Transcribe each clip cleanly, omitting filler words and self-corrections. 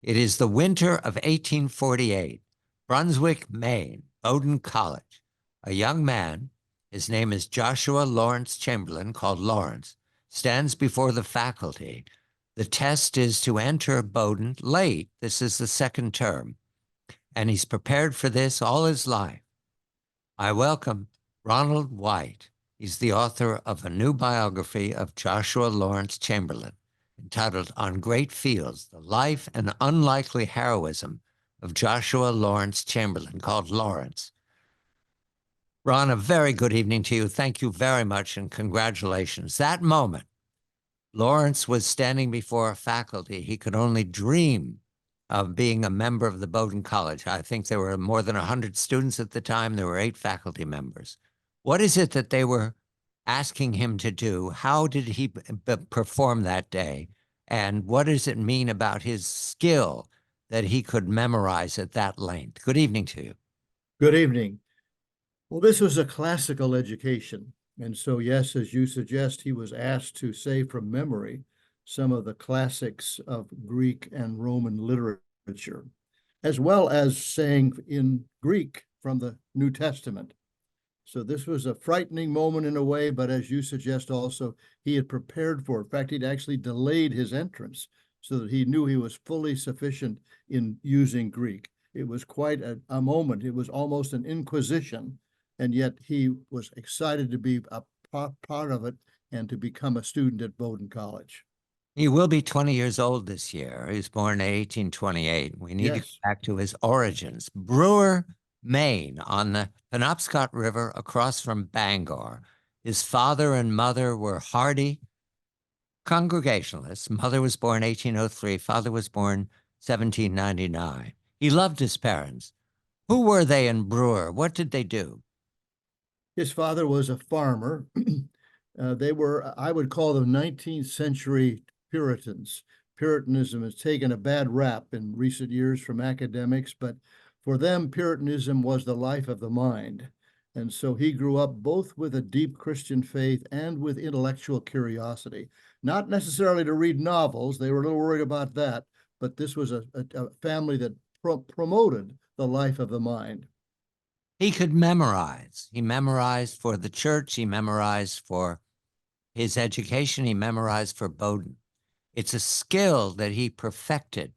It is the winter of 1848, Brunswick, Maine, Bowdoin College. A young man, his name is Joshua Lawrence Chamberlain, called Lawrence, stands before the faculty. The test is to enter Bowdoin late. This is the second term, and he's prepared for this all his life. I welcome Ronald White. He's the author of a new biography of Joshua Lawrence Chamberlain, entitled On Great Fields, The Life and Unlikely Heroism of Joshua Lawrence Chamberlain, called Lawrence. Ron, a very good evening to you. Thank you very much and congratulations. That moment, Lawrence was standing before faculty. He could only dream of being a member of the Bowdoin College. I think there were more than 100 students at the time. There were 8 faculty members. What is it that they were asking him to do? How did he perform that day? And what does it mean about his skill that he could memorize at that length? Good evening to you. Good evening. Well, this was a classical education. And so, yes, as you suggest, he was asked to say from memory some of the classics of Greek and Roman literature, as well as saying in Greek from the New Testament. So this was a frightening moment in a way, but as you suggest also, he had prepared for it. In fact, he'd actually delayed his entrance so that he knew he was fully sufficient in using Greek. It was quite a moment. It was almost an inquisition, and yet he was excited to be a part of it and to become a student at Bowdoin College. He will be 20 years old this year. He was born in 1828. We need to go back to his origins. Brewer, Maine, on the Penobscot River across from Bangor. His father and mother were hardy Congregationalists. Mother was born 1803. Father was born 1799. He loved his parents. Who were they in Brewer? What did they do? His father was a farmer. They were, I would call them 19th century Puritans. Puritanism has taken a bad rap in recent years from academics, but for them, Puritanism was the life of the mind. And so he grew up both with a deep Christian faith and with intellectual curiosity. Not necessarily to read novels, they were a little worried about that, but this was a family that promoted the life of the mind. He could memorize. He memorized for the church. He memorized for his education. He memorized for Bowdoin. It's a skill that he perfected.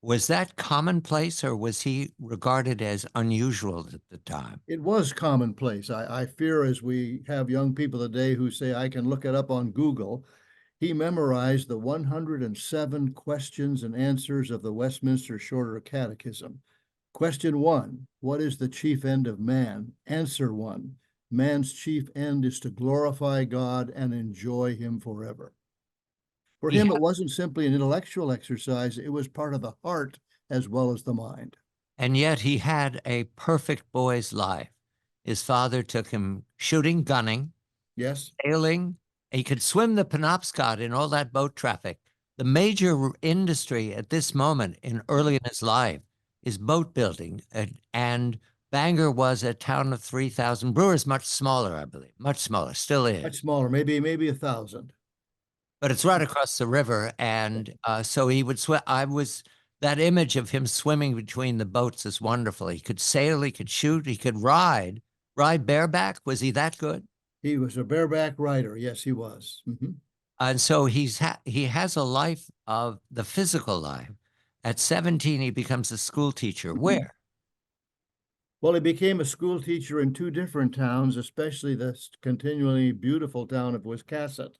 Was that commonplace, or was he regarded as unusual at the time? It was commonplace. I fear, as we have young people today who say, I can look it up on Google, he memorized the 107 questions and answers of the Westminster Shorter Catechism. Question 1, what is the chief end of man? Answer 1, man's chief end is to glorify God and enjoy him forever. For him, it wasn't simply an intellectual exercise, it was part of the heart as well as the mind. And yet he had a perfect boy's life. His father took him shooting, gunning, yes, sailing. He could swim the Penobscot in all that boat traffic. The major industry at this moment early in his life is boat building. And Bangor was a town of 3,000. Brewer is much smaller, I believe. Much smaller, still is. Much smaller, maybe 1,000. But it's right across the river. And so he would swim. That image of him swimming between the boats is wonderful. He could sail, he could shoot, he could ride. Ride bareback? Was he that good? He was a bareback rider. Yes, he was. Mm-hmm. And so he has a life of the physical life. At 17, he becomes a school teacher. Where? Well, he became a school teacher in 2 different towns, especially the continually beautiful town of Wiscasset.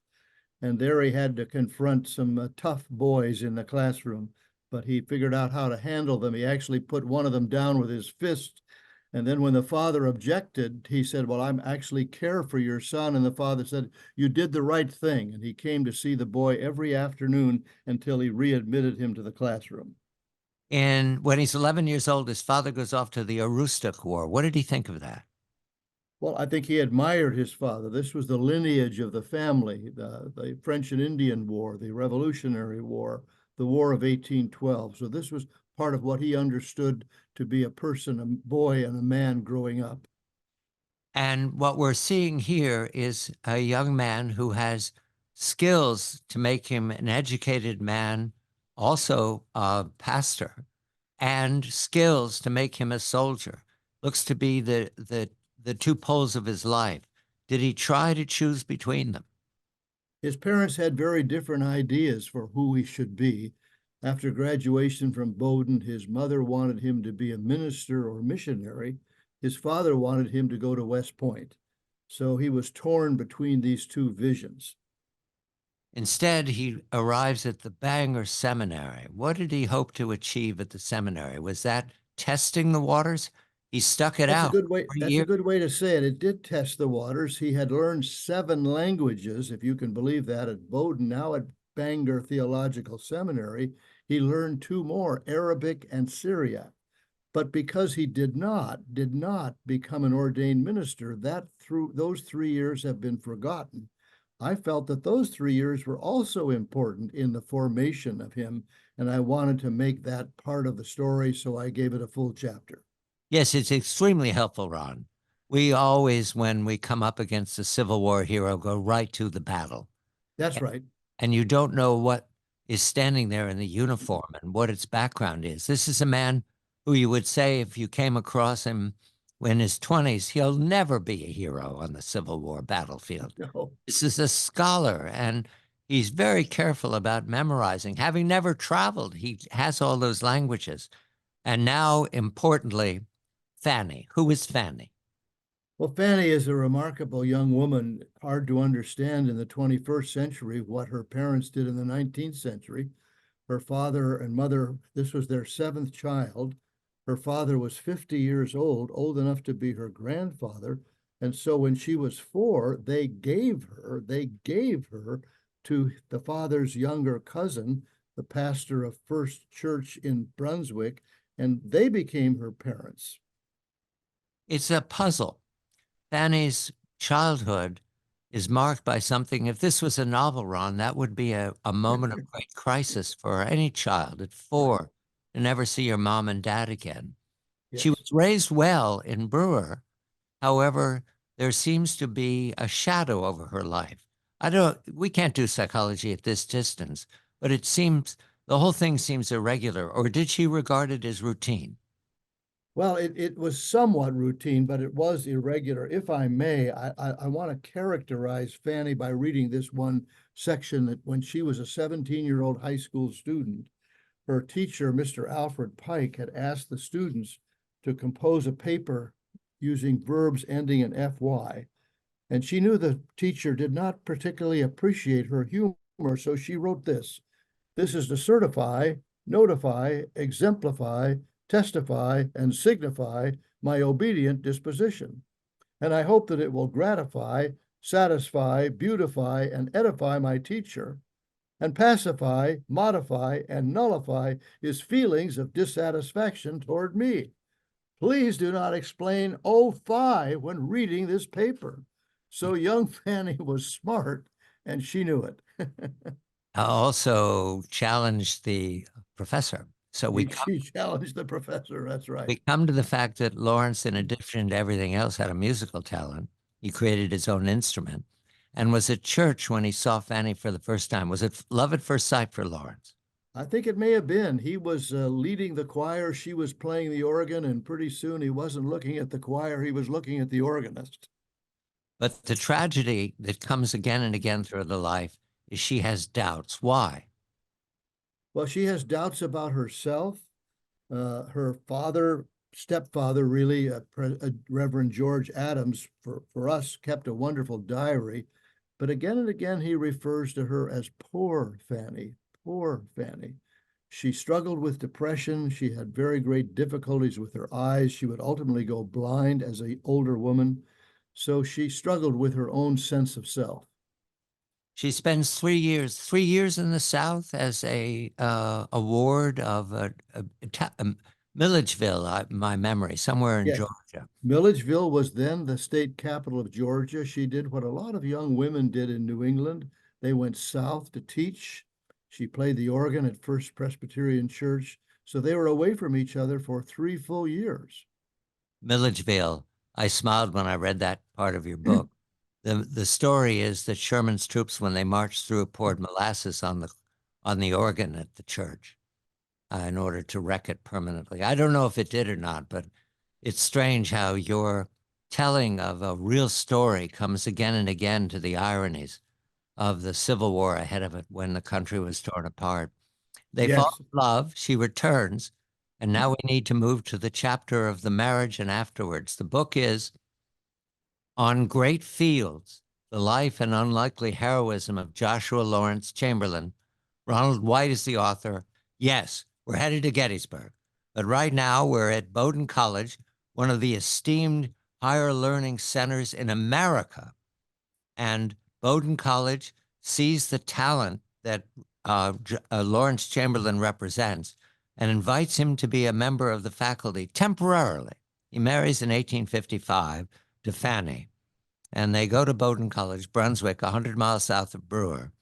And there he had to confront some tough boys in the classroom, but he figured out how to handle them. He actually put one of them down with his fist. And then when the father objected, he said, well, I'm actually care for your son. And the father said, you did the right thing. And he came to see the boy every afternoon until he readmitted him to the classroom. And when he's 11 years old, his father goes off to the Aroostook War. What did he think of that? Well, I think he admired his father. This was the lineage of the family, the French and Indian War, the Revolutionary War, the War of 1812. So this was part of what he understood to be a person, a boy and a man growing up. And what we're seeing here is a young man who has skills to make him an educated man also a pastor, and skills to make him a soldier. Looks to be the two poles of his life. Did he try to choose between them? His parents had very different ideas for who he should be. After graduation from Bowdoin, his mother wanted him to be a minister or missionary. His father wanted him to go to West Point. So he was torn between these two visions. Instead, he arrives at the Bangor Seminary. What did he hope to achieve at the seminary? Was that testing the waters? He stuck it That's a out good way. for That's a years. good way to say it. It did test the waters. He had learned 7 languages, if you can believe that, at Bowdoin. Now at Bangor Theological Seminary, he learned 2 more, Arabic and Syriac. But because he did not become an ordained minister, those 3 years have been forgotten. I felt that those 3 years were also important in the formation of him, and I wanted to make that part of the story, so I gave it a full chapter. Yes, it's extremely helpful, Ron. We always, when we come up against a Civil War hero, go right to the battle. That's right. And you don't know what is standing there in the uniform and what its background is. This is a man who you would say, if you came across him in his 20s, he'll never be a hero on the Civil War battlefield. No. This is a scholar, and he's very careful about memorizing. Having never traveled, he has all those languages. And now, importantly, Fanny. Who is Fanny? Well, Fanny is a remarkable young woman, hard to understand in the 21st century what her parents did in the 19th century. Her father and mother, this was their 7th child. Her father was 50 years old enough to be her grandfather. And so when she was 4, they gave her to the father's younger cousin, the pastor of First Church in Brunswick, and they became her parents. It's a puzzle. Fanny's childhood is marked by something. If this was a novel, Ron, that would be a moment of great crisis for any child at 4 to never see your mom and dad again. Yes. She was raised well in Brewer. However, there seems to be a shadow over her life. We can't do psychology at this distance, but it seems the whole thing seems irregular. Or did she regard it as routine? Well, it was somewhat routine, but it was irregular. If I may, I want to characterize Fanny by reading this one section that when she was a 17-year-old high school student, her teacher, Mr. Alfred Pike, had asked the students to compose a paper using verbs ending in FY. And she knew the teacher did not particularly appreciate her humor, so she wrote this. This is to certify, notify, exemplify, testify, and signify my obedient disposition. And I hope that it will gratify, satisfy, beautify, and edify my teacher, and pacify, modify, and nullify his feelings of dissatisfaction toward me. Please do not explain O5 when reading this paper. So young Fanny was smart, and she knew it. Also challenged the professor. So She challenged the professor, that's right. we come to the fact that Lawrence, in addition to everything else, had a musical talent. He created his own instrument and was at church when he saw Fanny for the first time. Was it love at first sight for Lawrence? I think it may have been. He was leading the choir, she was playing the organ, and pretty soon he wasn't looking at the choir, he was looking at the organist. But the tragedy that comes again and again through the life is she has doubts. Why? Well, she has doubts about herself. Her stepfather, really, Reverend George Adams, for us, kept a wonderful diary. But again and again, he refers to her as poor Fanny, poor Fanny. She struggled with depression. She had very great difficulties with her eyes. She would ultimately go blind as an older woman. So she struggled with her own sense of self. She spends 3 years in the South as a ward of Milledgeville, my memory, somewhere in Yes. Georgia. Milledgeville was then the state capital of Georgia. She did what a lot of young women did in New England. They went south to teach. She played the organ at First Presbyterian Church. So they were away from each other for 3 full years. Milledgeville. I smiled when I read that part of your book. The story is that Sherman's troops, when they marched through, poured molasses on the on the organ at the church in order to wreck it permanently. I don't know if it did or not, but it's strange how your telling of a real story comes again and again to the ironies of the Civil War ahead of it when the country was torn apart. They fall Yes. in love, she returns, and now we need to move to the chapter of the marriage and afterwards. The book is On Great Fields, The Life and Unlikely Heroism of Joshua Lawrence Chamberlain. Ronald White is the author. Yes, we're headed to Gettysburg, but right now we're at Bowdoin College, one of the esteemed higher learning centers in America. And Bowdoin College sees the talent that Lawrence Chamberlain represents and invites him to be a member of the faculty temporarily. He marries in 1855 to Fanny, and they go to Bowdoin College, Brunswick, 100 miles south of Brewer.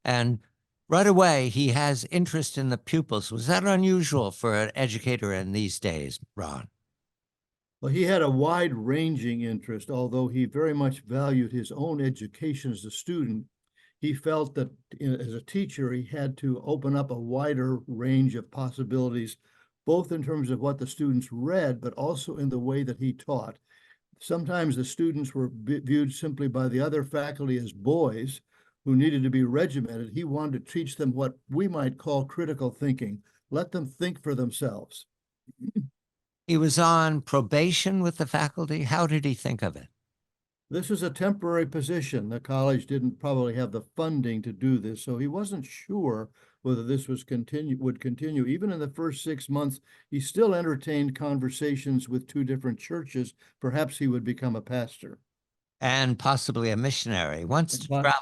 And right away, he has interest in the pupils. Was that unusual for an educator in these days, Ron? Well, he had a wide-ranging interest, although he very much valued his own education as a student. He felt that as a teacher, he had to open up a wider range of possibilities, both in terms of what the students read, but also in the way that he taught. Sometimes the students were viewed simply by the other faculty as boys who needed to be regimented. He wanted to teach them what we might call critical thinking, let them think for themselves. He was on probation with the faculty. How did he think of it? This is a temporary position. The college didn't probably have the funding to do this, so he wasn't sure whether this would continue. Even in the first 6 months, he still entertained conversations with two different churches. Perhaps he would become a pastor. And possibly a missionary. Wants to travel.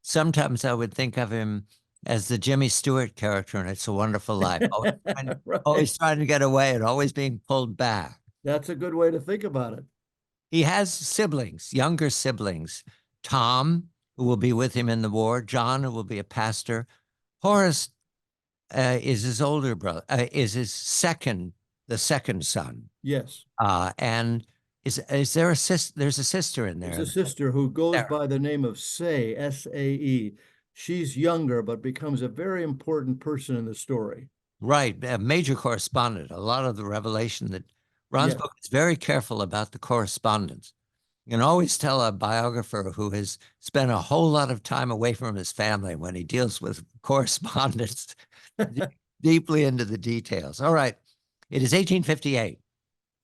Sometimes I would think of him as the Jimmy Stewart character in It's a Wonderful Life. Right. Always trying to get away and always being pulled back. That's a good way to think about it. He has siblings, younger siblings. Tom, who will be with him in the war. John, who will be a pastor. Horace is his older brother, is his the second son. Yes. And is there a sister? There's a sister in there. There's a sister who goes by the name of Sae, S-A-E. She's younger, but becomes a very important person in the story. Right, a major correspondent. A lot of the revelation that Ron's book is very careful about the correspondence. You can always tell a biographer who has spent a whole lot of time away from his family when he deals with correspondence deeply into the details. All right, it is 1858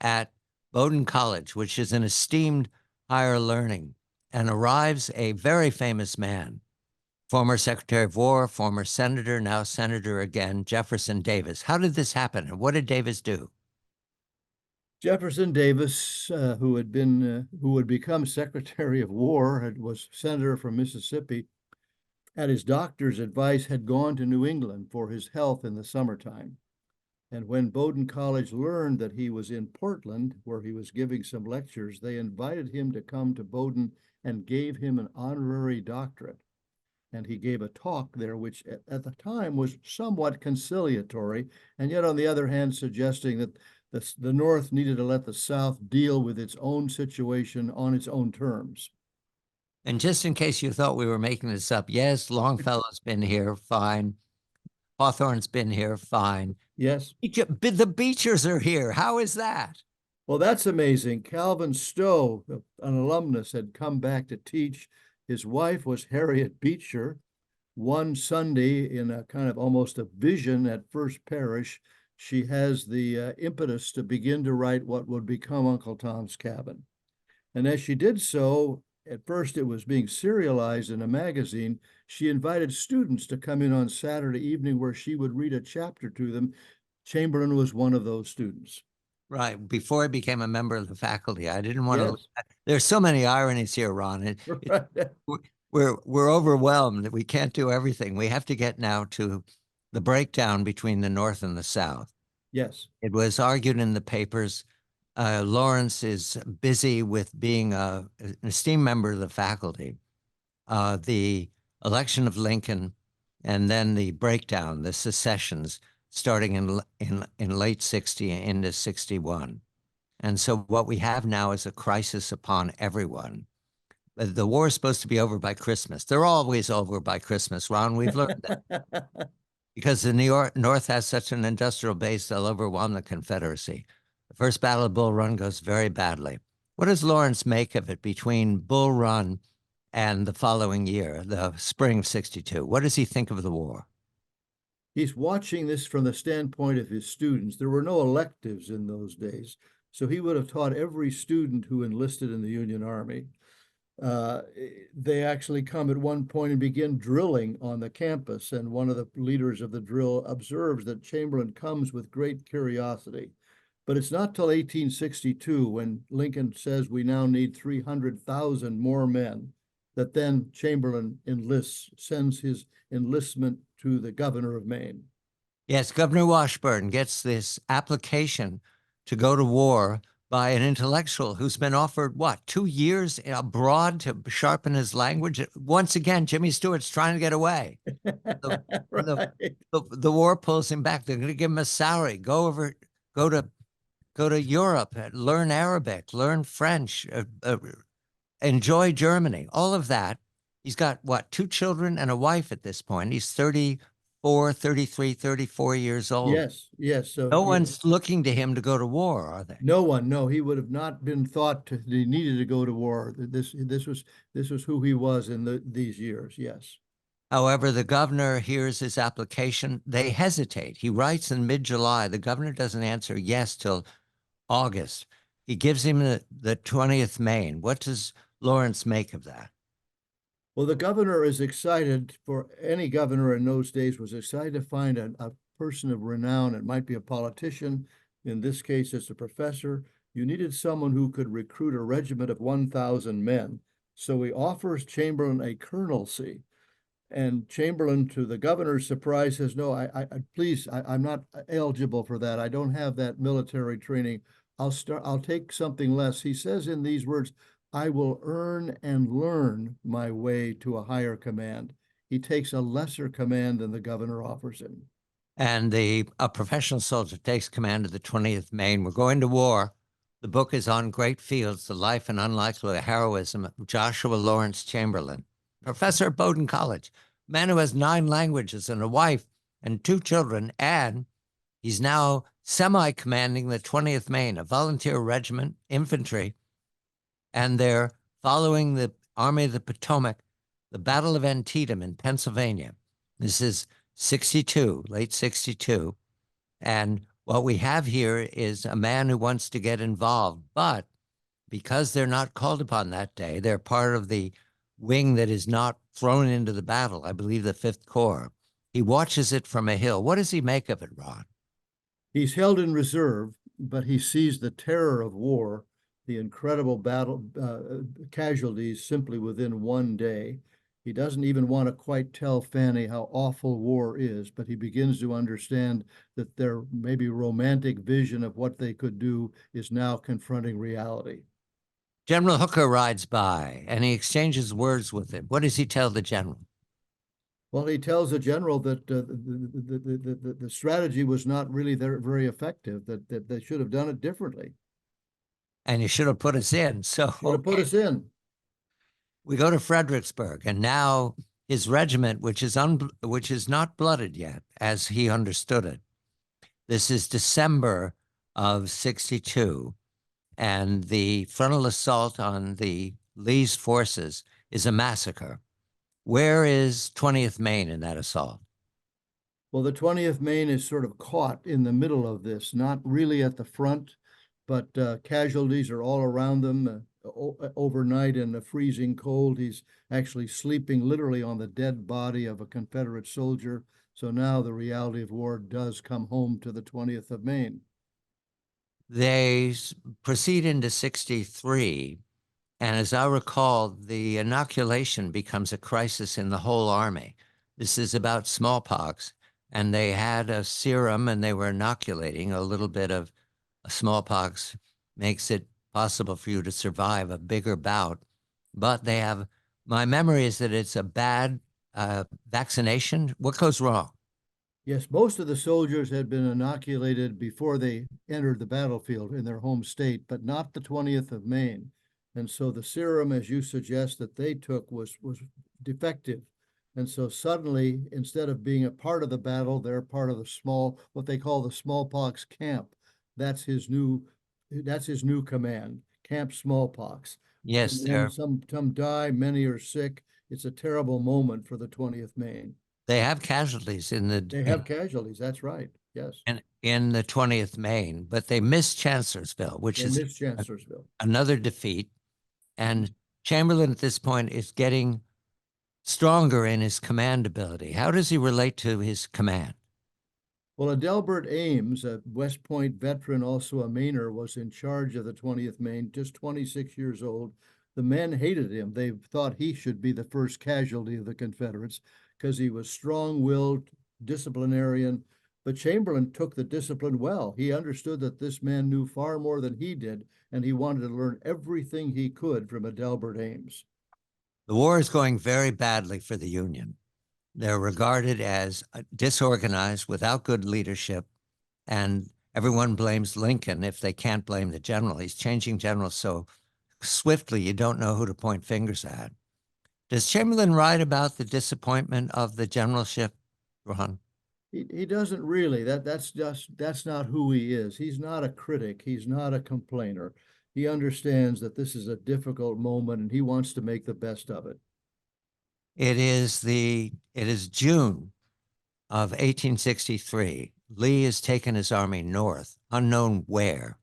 at Bowdoin College, which is an esteemed higher learning, and arrives a very famous man, former Secretary of War, former senator, now senator again, Jefferson Davis. How did this happen, and what did Davis do? Jefferson Davis, who would become Secretary of War, was senator from Mississippi, at his doctor's advice, had gone to New England for his health in the summertime. And when Bowdoin College learned that he was in Portland, where he was giving some lectures, they invited him to come to Bowdoin and gave him an honorary doctorate. And he gave a talk there, which at the time was somewhat conciliatory, and yet on the other hand, suggesting that the North needed to let the South deal with its own situation on its own terms. And just in case you thought we were making this up, yes, Longfellow's been here, fine. Hawthorne's been here, fine. Yes. The Beechers are here. How is that? Well, that's amazing. Calvin Stowe, an alumnus, had come back to teach. His wife was Harriet Beecher. One Sunday, in a kind of almost a vision at First Parish, she has the impetus to begin to write what would become Uncle Tom's Cabin. And as she did so, at first it was being serialized in a magazine. She invited students to come in on Saturday evening where she would read a chapter to them. Chamberlain was one of those students. Right. Before I became a member of the faculty, I didn't want to. There's so many ironies here, Ron. We're overwhelmed that we can't do everything. We have to get now to the breakdown between the North and the South. Yes. It was argued in the papers. Lawrence is busy with being an esteemed member of the faculty. The election of Lincoln, and then the breakdown, the secessions, starting in late 60 into 61. And so what we have now is a crisis upon everyone. The war is supposed to be over by Christmas. They're always over by Christmas, Ron. We've learned that. Because the North has such an industrial base, they'll overwhelm the Confederacy. The First Battle of Bull Run goes very badly. What does Lawrence make of it between Bull Run and the following year, the spring of 62? What does he think of the war? He's watching this from the standpoint of his students. There were no electives in those days, so he would have taught every student who enlisted in the Union Army. They actually come at one point and begin drilling on the campus, and one of the leaders of the drill observes that Chamberlain comes with great curiosity. But it's not till 1862, when Lincoln says we now need 300,000 more men, that then Chamberlain sends his enlistment to the governor of Maine. Yes, Governor Washburn gets this application to go to war by an intellectual who's been offered, what, 2 years abroad to sharpen his language? Once again, Jimmy Stewart's trying to get away. Right. The war pulls him back. They're going to give him a salary. Go to Europe, learn Arabic, learn French, enjoy Germany, all of that. He's got, what, 2 children and a wife at this point. He's 34, 33, 34 years old. Yes. So no one's looking to him to go to war, are they? No one. No, he would have not been thought that he needed to go to war. This was who he was in these years. Yes. However, the governor hears his application. They hesitate. He writes in mid-July. The governor doesn't answer yes till August. He gives him the 20th Maine. What does Lawrence make of that? Well, the governor is excited. For any governor in those days was excited to find a person of renown. It might be a politician. In this case, it's a professor. You needed someone who could recruit a regiment of 1,000 men. So he offers Chamberlain a colonelcy. And Chamberlain, to the governor's surprise, says, no, I'm not eligible for that. I don't have that military training. I'll take something less. He says in these words, I will earn and learn my way to a higher command. He takes a lesser command than the governor offers him. And a professional soldier takes command of the 20th Maine. We're going to war. The book is On Great Fields, The Life and Unlikely Heroism of Joshua Lawrence Chamberlain, professor at Bowdoin College, man who has 9 languages and a wife and 2 children, and he's now semi-commanding the 20th Maine, a volunteer regiment, infantry, and they're following the Army of the Potomac, the Battle of Antietam in Pennsylvania. This is 62, late 62. And what we have here is a man who wants to get involved, but because they're not called upon that day, they're part of the wing that is not thrown into the battle, I believe the 5th Corps. He watches it from a hill. What does he make of it, Ron? He's held in reserve, but he sees the terror of war, the incredible battle casualties simply within one day. He doesn't even want to quite tell Fanny how awful war is, but he begins to understand that their maybe romantic vision of what they could do is now confronting reality. General Hooker rides by and he exchanges words with him. What does he tell the general? Well, he tells the general that the strategy was not really very effective, that they should have done it differently. And you should have put us in. So should have put us in. We go to Fredericksburg, and now his regiment, which is not blooded yet, as he understood it. This is December of 62, and the frontal assault on the Lee's forces is a massacre. Where is 20th Maine in that assault? Well, the 20th Maine is sort of caught in the middle of this, not really at the front, but casualties are all around them. Overnight in the freezing cold, he's actually sleeping literally on the dead body of a Confederate soldier. So now the reality of war does come home to the 20th of Maine. They proceed into 63. And as I recall, the inoculation becomes a crisis in the whole army. This is about smallpox. And they had a serum and they were inoculating. A little bit of smallpox makes it possible for you to survive a bigger bout. But they have, my memory is that it's a bad vaccination. What goes wrong? Yes, most of the soldiers had been inoculated before they entered the battlefield in their home state, but not the 20th of Maine. And so the serum, as you suggest, that they took was defective. And so suddenly, instead of being a part of the battle, they're part of the small, what they call the smallpox camp. That's his new command, Camp Smallpox. Yes, And then some die, many are sick. It's a terrible moment for the 20th Maine. they have casualties in They have casualties, that's right, yes. in the 20th Maine, but they missed Chancellorsville, which They is missed Chancellorsville. another defeat. And Chamberlain at this point is getting stronger in his command ability. How does he relate to his command? Well, Adelbert Ames, a West Point veteran, also a Mainer, was in charge of the 20th Maine, just 26 years old. The men hated him. They thought he should be the first casualty of the Confederates because he was strong-willed, disciplinarian. But Chamberlain took the discipline well. He understood that this man knew far more than he did, and he wanted to learn everything he could from Adelbert Ames. The war is going very badly for the Union. They're regarded as disorganized, without good leadership, and everyone blames Lincoln if they can't blame the general. He's changing generals so swiftly you don't know who to point fingers at. Does Chamberlain write about the disappointment of the generalship, Ron? He doesn't really. That's not who he is. He's not a critic. He's not a complainer. He understands that this is a difficult moment and he wants to make the best of it. It is June of 1863. Lee has taken his army north, unknown where.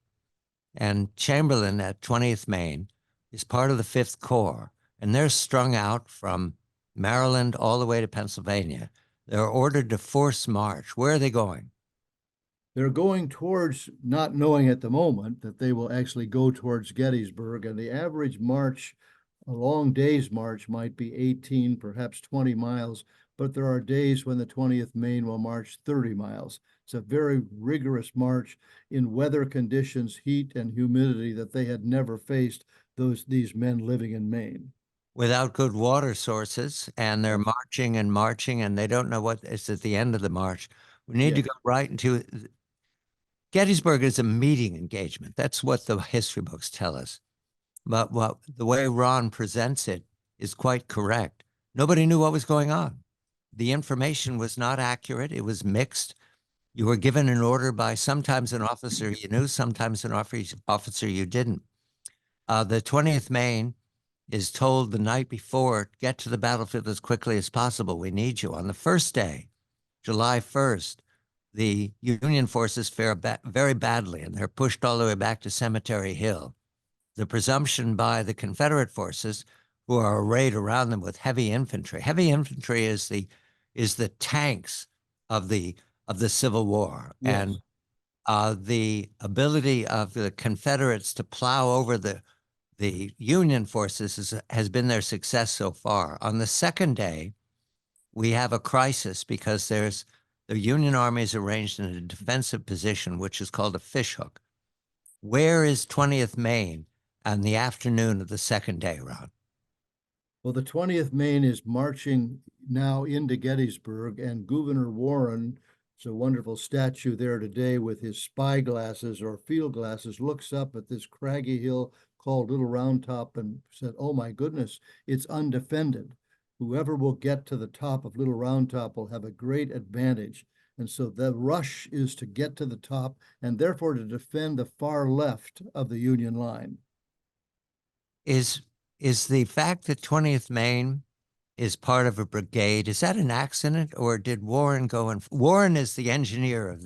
And Chamberlain at 20th Maine is part of the 5th Corps, and they're strung out from Maryland all the way to Pennsylvania. They're ordered to force march. Where are they going? They're going towards, not knowing at the moment that they will actually go towards Gettysburg, and the average march, a long day's march, might be 18, perhaps 20 miles, but there are days when the 20th Maine will march 30 miles. It's a very rigorous march in weather conditions, heat and humidity that they had never faced, these men living in Maine. Without good water sources, and they're marching and marching, and they don't know what is at the end of the march. We need to go right into Gettysburg is a meeting engagement. That's what the history books tell us. But the way Ron presents it is quite correct. Nobody knew what was going on. The information was not accurate. It was mixed. You were given an order by sometimes an officer you knew, sometimes an officer you didn't. The 20th Maine is told the night before, get to the battlefield as quickly as possible. We need you. On the first day, July 1st, the Union forces fare very badly, and they're pushed all the way back to Cemetery Hill. The presumption by the Confederate forces, who are arrayed around them with heavy infantry. Heavy infantry is the tanks of the Civil War, yes. And the ability of the Confederates to plow over the Union forces has been their success so far. On the second day, we have a crisis because the Union Army is arranged in a defensive position, which is called a fishhook. Where is 20th Maine on the afternoon of the second day, Ron? Well, the 20th Maine is marching now into Gettysburg, and Gouverneur Warren, there's a wonderful statue there today with his spy glasses or field glasses, looks up at this craggy hill called Little Round Top and said, "Oh my goodness, it's undefended. Whoever will get to the top of Little Round Top will have a great advantage." And so the rush is to get to the top and therefore to defend the far left of the Union line. Is the fact that 20th Maine is part of a brigade, is that an accident, or did Warren go and Warren is the engineer of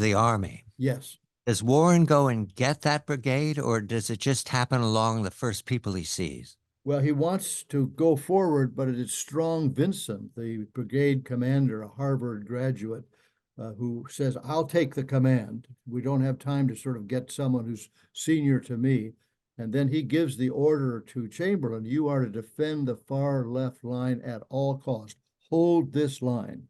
the army? Yes. Does Warren go and get that brigade, or does it just happen along the first people he sees? Well, he wants to go forward, but it is Strong Vincent, the brigade commander, a Harvard graduate, who says, "I'll take the command. We don't have time to sort of get someone who's senior to me." And then he gives the order to Chamberlain, "You are to defend the far left line at all costs. Hold this line."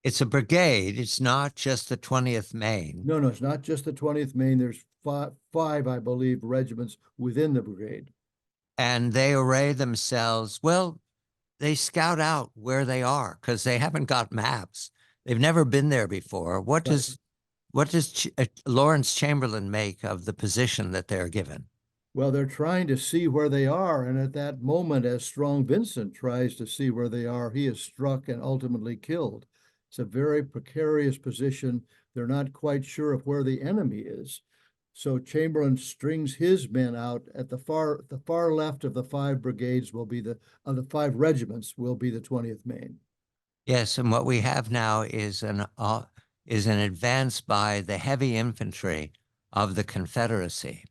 It's a brigade. It's not just the 20th Maine. No, it's not just the 20th Maine. There's five, I believe, regiments within the brigade. And they array themselves. Well, they scout out where they are because they haven't got maps. They've never been there before. What does Lawrence Chamberlain make of the position that they're given? Well, they're trying to see where they are, and at that moment, as Strong Vincent tries to see where they are, he is struck and ultimately killed. It's a very precarious position. They're not quite sure of where the enemy is. So Chamberlain strings his men out at the far left of the five brigades will be the five regiments will be the 20th Maine. Yes, and what we have now is an advance by the heavy infantry of the Confederacy.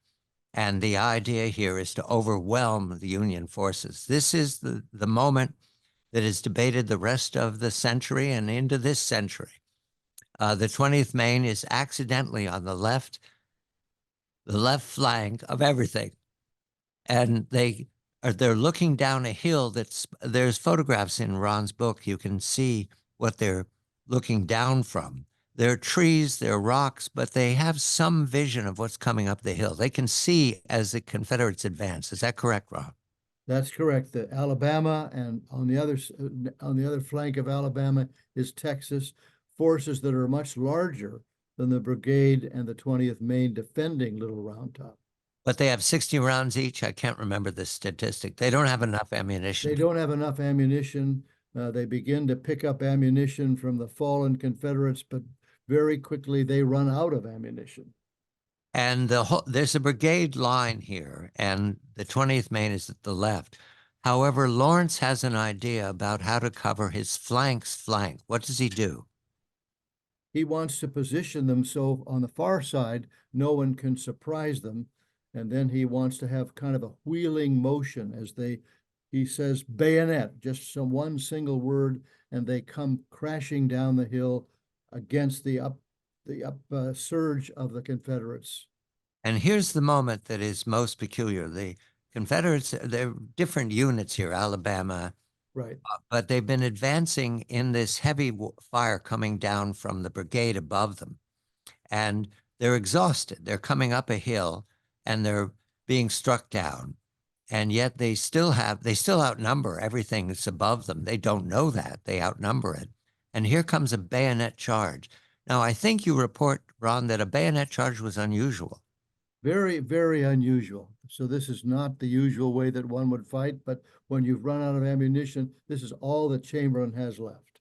And the idea here is to overwhelm the Union forces. This is the moment that is debated the rest of the century and into this century. The 20th Maine is accidentally on the left flank of everything. And they're looking down a hill there's photographs in Ron's book. You can see what they're looking down from. There are trees, there are rocks, but they have some vision of what's coming up the hill. They can see as the Confederates advance. Is that correct, Ron? That's correct. The Alabama, and on the other flank of Alabama is Texas, forces that are much larger than the brigade and the 20th Maine defending Little Round Top. But they have 60 rounds each. I can't remember the statistic. They don't have enough ammunition. They don't have enough ammunition. They begin to pick up ammunition from the fallen Confederates, but very quickly they run out of ammunition. And there's a brigade line here, and the 20th Maine is at the left. However, Lawrence has an idea about how to cover his flank's flank. What does he do? He wants to position them so on the far side, no one can surprise them. And then he wants to have kind of a wheeling motion as he says, bayonet, just one single word, and they come crashing down the hill against the surge of the Confederates. And here's the moment that is most peculiar. The Confederates, there are different units here, Alabama, Right. but they've been advancing in this heavy fire coming down from the brigade above them. And they're exhausted. They're coming up a hill and they're being struck down. And yet they still outnumber everything that's above them. They don't know that. They outnumber it. And here comes a bayonet charge. Now, I think you report, Ron, that a bayonet charge was unusual. Very, very unusual. So this is not the usual way that one would fight, but when you've run out of ammunition, this is all that Chamberlain has left.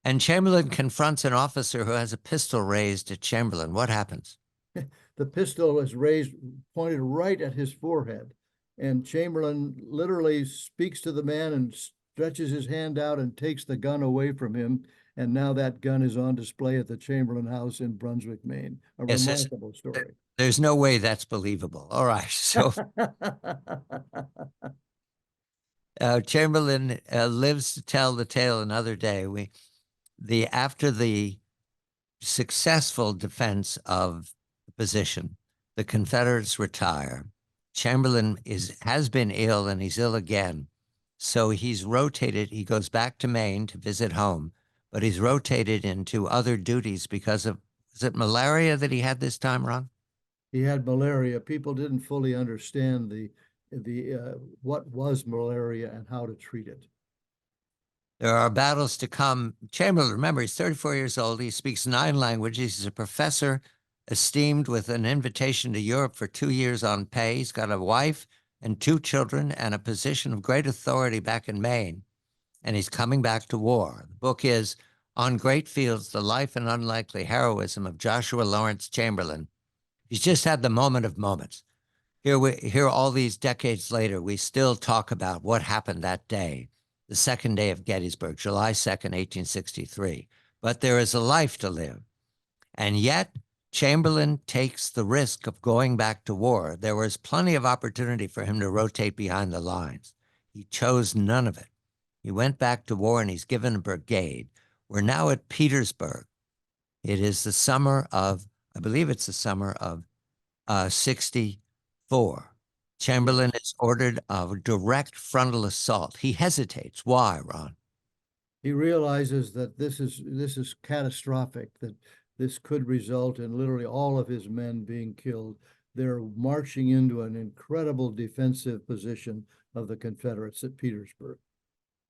And Chamberlain confronts an officer who has a pistol raised at Chamberlain. What happens? The pistol is raised, pointed right at his forehead. And Chamberlain literally speaks to the man and stretches his hand out and takes the gun away from him. And now that gun is on display at the Chamberlain House in Brunswick, Maine. A Yes, remarkable story. There's no way that's believable. All right. So Chamberlain lives to tell the tale another day. After the successful defense of the position, the Confederates retire. Chamberlain has been ill and he's ill again. So he's rotated. He goes back to Maine to visit home, but he's rotated into other duties because of, is it malaria that he had this time, Ron? He had malaria. People didn't fully understand what was malaria and how to treat it. There are battles to come. Chamberlain, remember, he's 34 years old. He speaks 9 languages. He's a professor, esteemed with an invitation to Europe for 2 years on pay. He's got a wife and 2 children and a position of great authority back in Maine. And he's coming back to war. The book is On Great Fields, The Life and Unlikely Heroism of Joshua Lawrence Chamberlain. He's just had the moment of moments. Here all these decades later, we still talk about what happened that day, the second day of Gettysburg, July 2nd, 1863. But there is a life to live. And yet, Chamberlain takes the risk of going back to war. There was plenty of opportunity for him to rotate behind the lines. He chose none of it. He went back to war and he's given a brigade. We're now at Petersburg. It is the summer of, I believe it's the summer of 64. Chamberlain is ordered a direct frontal assault. He hesitates. Why, Ron? He realizes that this is catastrophic, that this could result in literally all of his men being killed. They're marching into an incredible defensive position of the Confederates at Petersburg.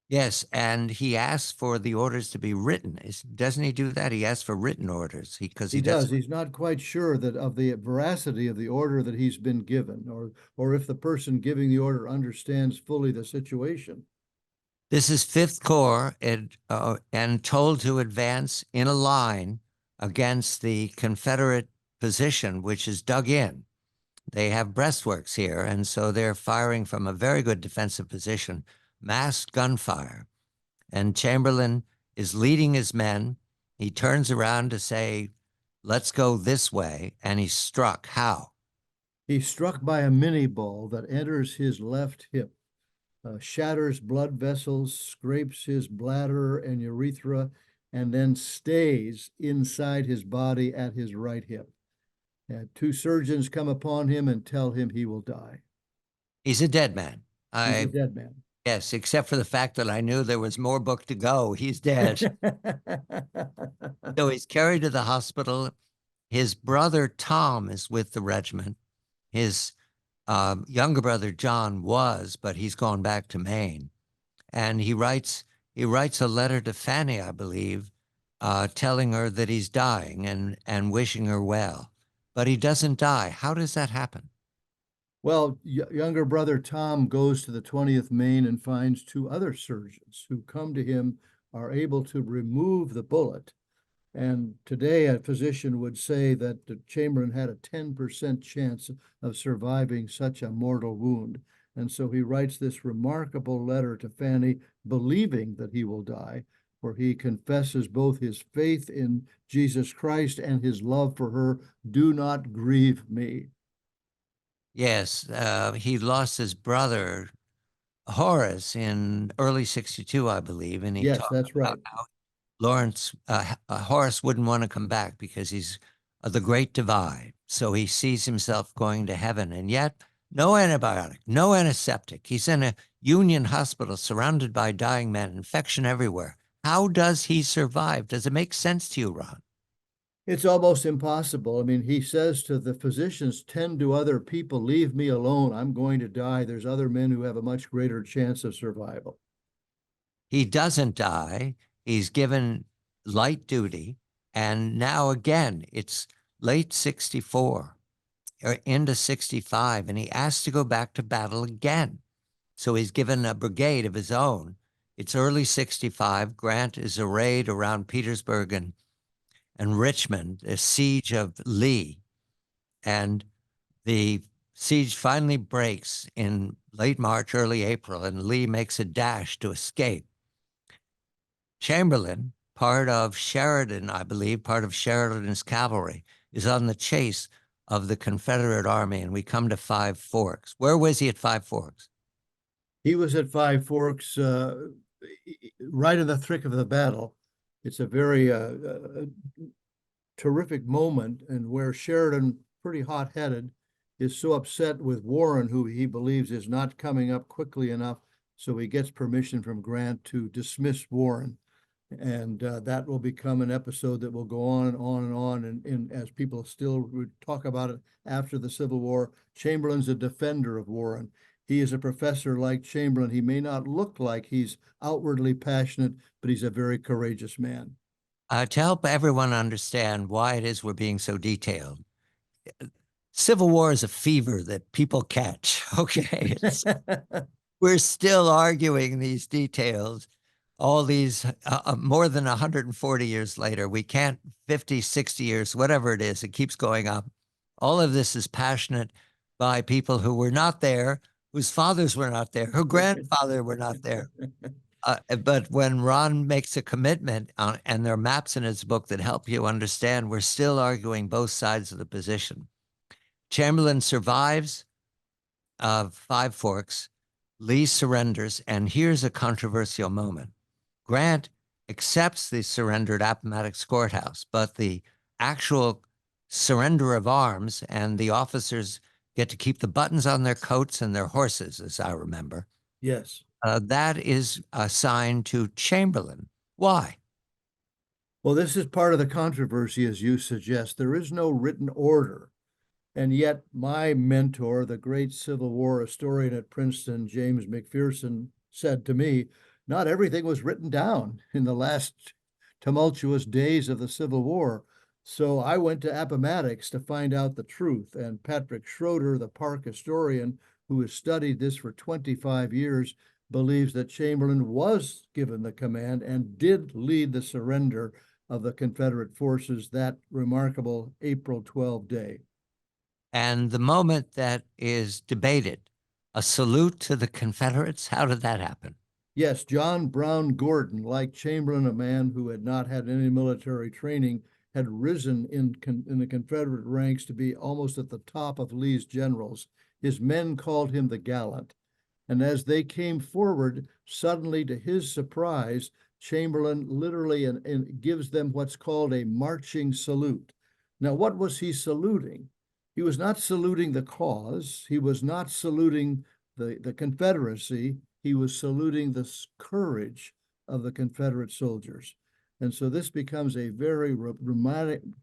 Yes, and he asks for the orders to be written. Doesn't he do that? He asks for written orders because He he does. doesn't. He's not quite sure that of the veracity of the order that he's been given, or if the person giving the order understands fully the situation. This is Fifth Corps and told to advance in a line against the Confederate position, which is dug in. They have breastworks here, and so they're firing from a very good defensive position, massed gunfire. And Chamberlain is leading his men. He turns around to say, let's go this way, and he's struck. How? He's struck by a mini ball that enters his left hip, shatters blood vessels, scrapes his bladder and urethra, and then stays inside his body at his right hip. And two surgeons come upon him and tell him he will die. He's a dead man. He's a dead man. Yes, except for the fact that I knew there was more book to go. He's dead. So he's carried to the hospital. His brother Tom is with the regiment. His younger brother John was, but he's gone back to Maine. And he writes a letter to Fanny, I believe, telling her that he's dying and wishing her well. But he doesn't die. How does that happen? Well, younger brother Tom goes to the 20th Maine and finds two other surgeons who come to him, are able to remove the bullet. And today, a physician would say that Chamberlain had a 10% chance of surviving such a mortal wound. And so he writes this remarkable letter to Fanny, believing that he will die, where he confesses both his faith in Jesus Christ and his love for her. Do not grieve me. Yes, he lost his brother Horace in early '62, I believe, and he Yes, talked that's right. about how Lawrence Horace wouldn't want to come back because he's the Great Divide. So he sees himself going to heaven, and yet no antibiotic, no antiseptic. He's in a Union hospital surrounded by dying men, infection everywhere. How does he survive? Does it make sense to you, Ron? It's almost impossible. I mean, he says to the physicians, tend to other people, leave me alone. I'm going to die. There's other men who have a much greater chance of survival. He doesn't die. He's given light duty. And now again, it's late 64 or into 65, and he asks to go back to battle again. So he's given a brigade of his own. It's early 65. Grant is arrayed around Petersburg and Richmond, the siege of Lee. And the siege finally breaks in late March, early April, and Lee makes a dash to escape. Chamberlain, part of Sheridan, I believe, part of Sheridan's cavalry, is on the chase of the Confederate army, and we come to Five Forks. Where was he at Five Forks? He was at Five Forks right in the thick of the battle. It's a very terrific moment, and where Sheridan, pretty hot-headed, is so upset with Warren, who he believes is not coming up quickly enough, so he gets permission from Grant to dismiss Warren. And that will become an episode that will go on and on and on. And as people still talk about it after the Civil War, Chamberlain's a defender of Warren. He is a professor like Chamberlain. He may not look like he's outwardly passionate, but he's a very courageous man. To help everyone understand why it is we're being so detailed, Civil War is a fever that people catch. Okay. We're still arguing these details all these more than 140 years later. We can't, 50, 60 years, whatever it is, it keeps going up. All of this is passionate by people who were not there, whose fathers were not there, whose grandfather were not there. But when Ron makes a commitment and there are maps in his book that help you understand, we're still arguing both sides of the position. Chamberlain survives Five Forks. Lee surrenders, and here's a controversial moment. Grant accepts the surrender at Appomattox Courthouse, but the actual surrender of arms and the officers get to keep the buttons on their coats and their horses, as I remember. Yes. That is assigned to Chamberlain. Why? Well, this is part of the controversy, as you suggest. There is no written order. And yet my mentor, the great Civil War historian at Princeton, James McPherson, said to me, not everything was written down in the last tumultuous days of the Civil War. So I went to Appomattox to find out the truth. And Patrick Schroeder, the park historian who has studied this for 25 years, believes that Chamberlain was given the command and did lead the surrender of the Confederate forces that remarkable April 12 day. And the moment that is debated, a salute to the Confederates, how did that happen? Yes, John Brown Gordon, like Chamberlain, a man who had not had any military training, had risen in the Confederate ranks to be almost at the top of Lee's generals. His men called him the Gallant. And as they came forward, suddenly, to his surprise, Chamberlain literally and gives them what's called a marching salute. Now, what was he saluting? He was not saluting the cause. He was not saluting the Confederacy. He was saluting the courage of the Confederate soldiers. And so this becomes a very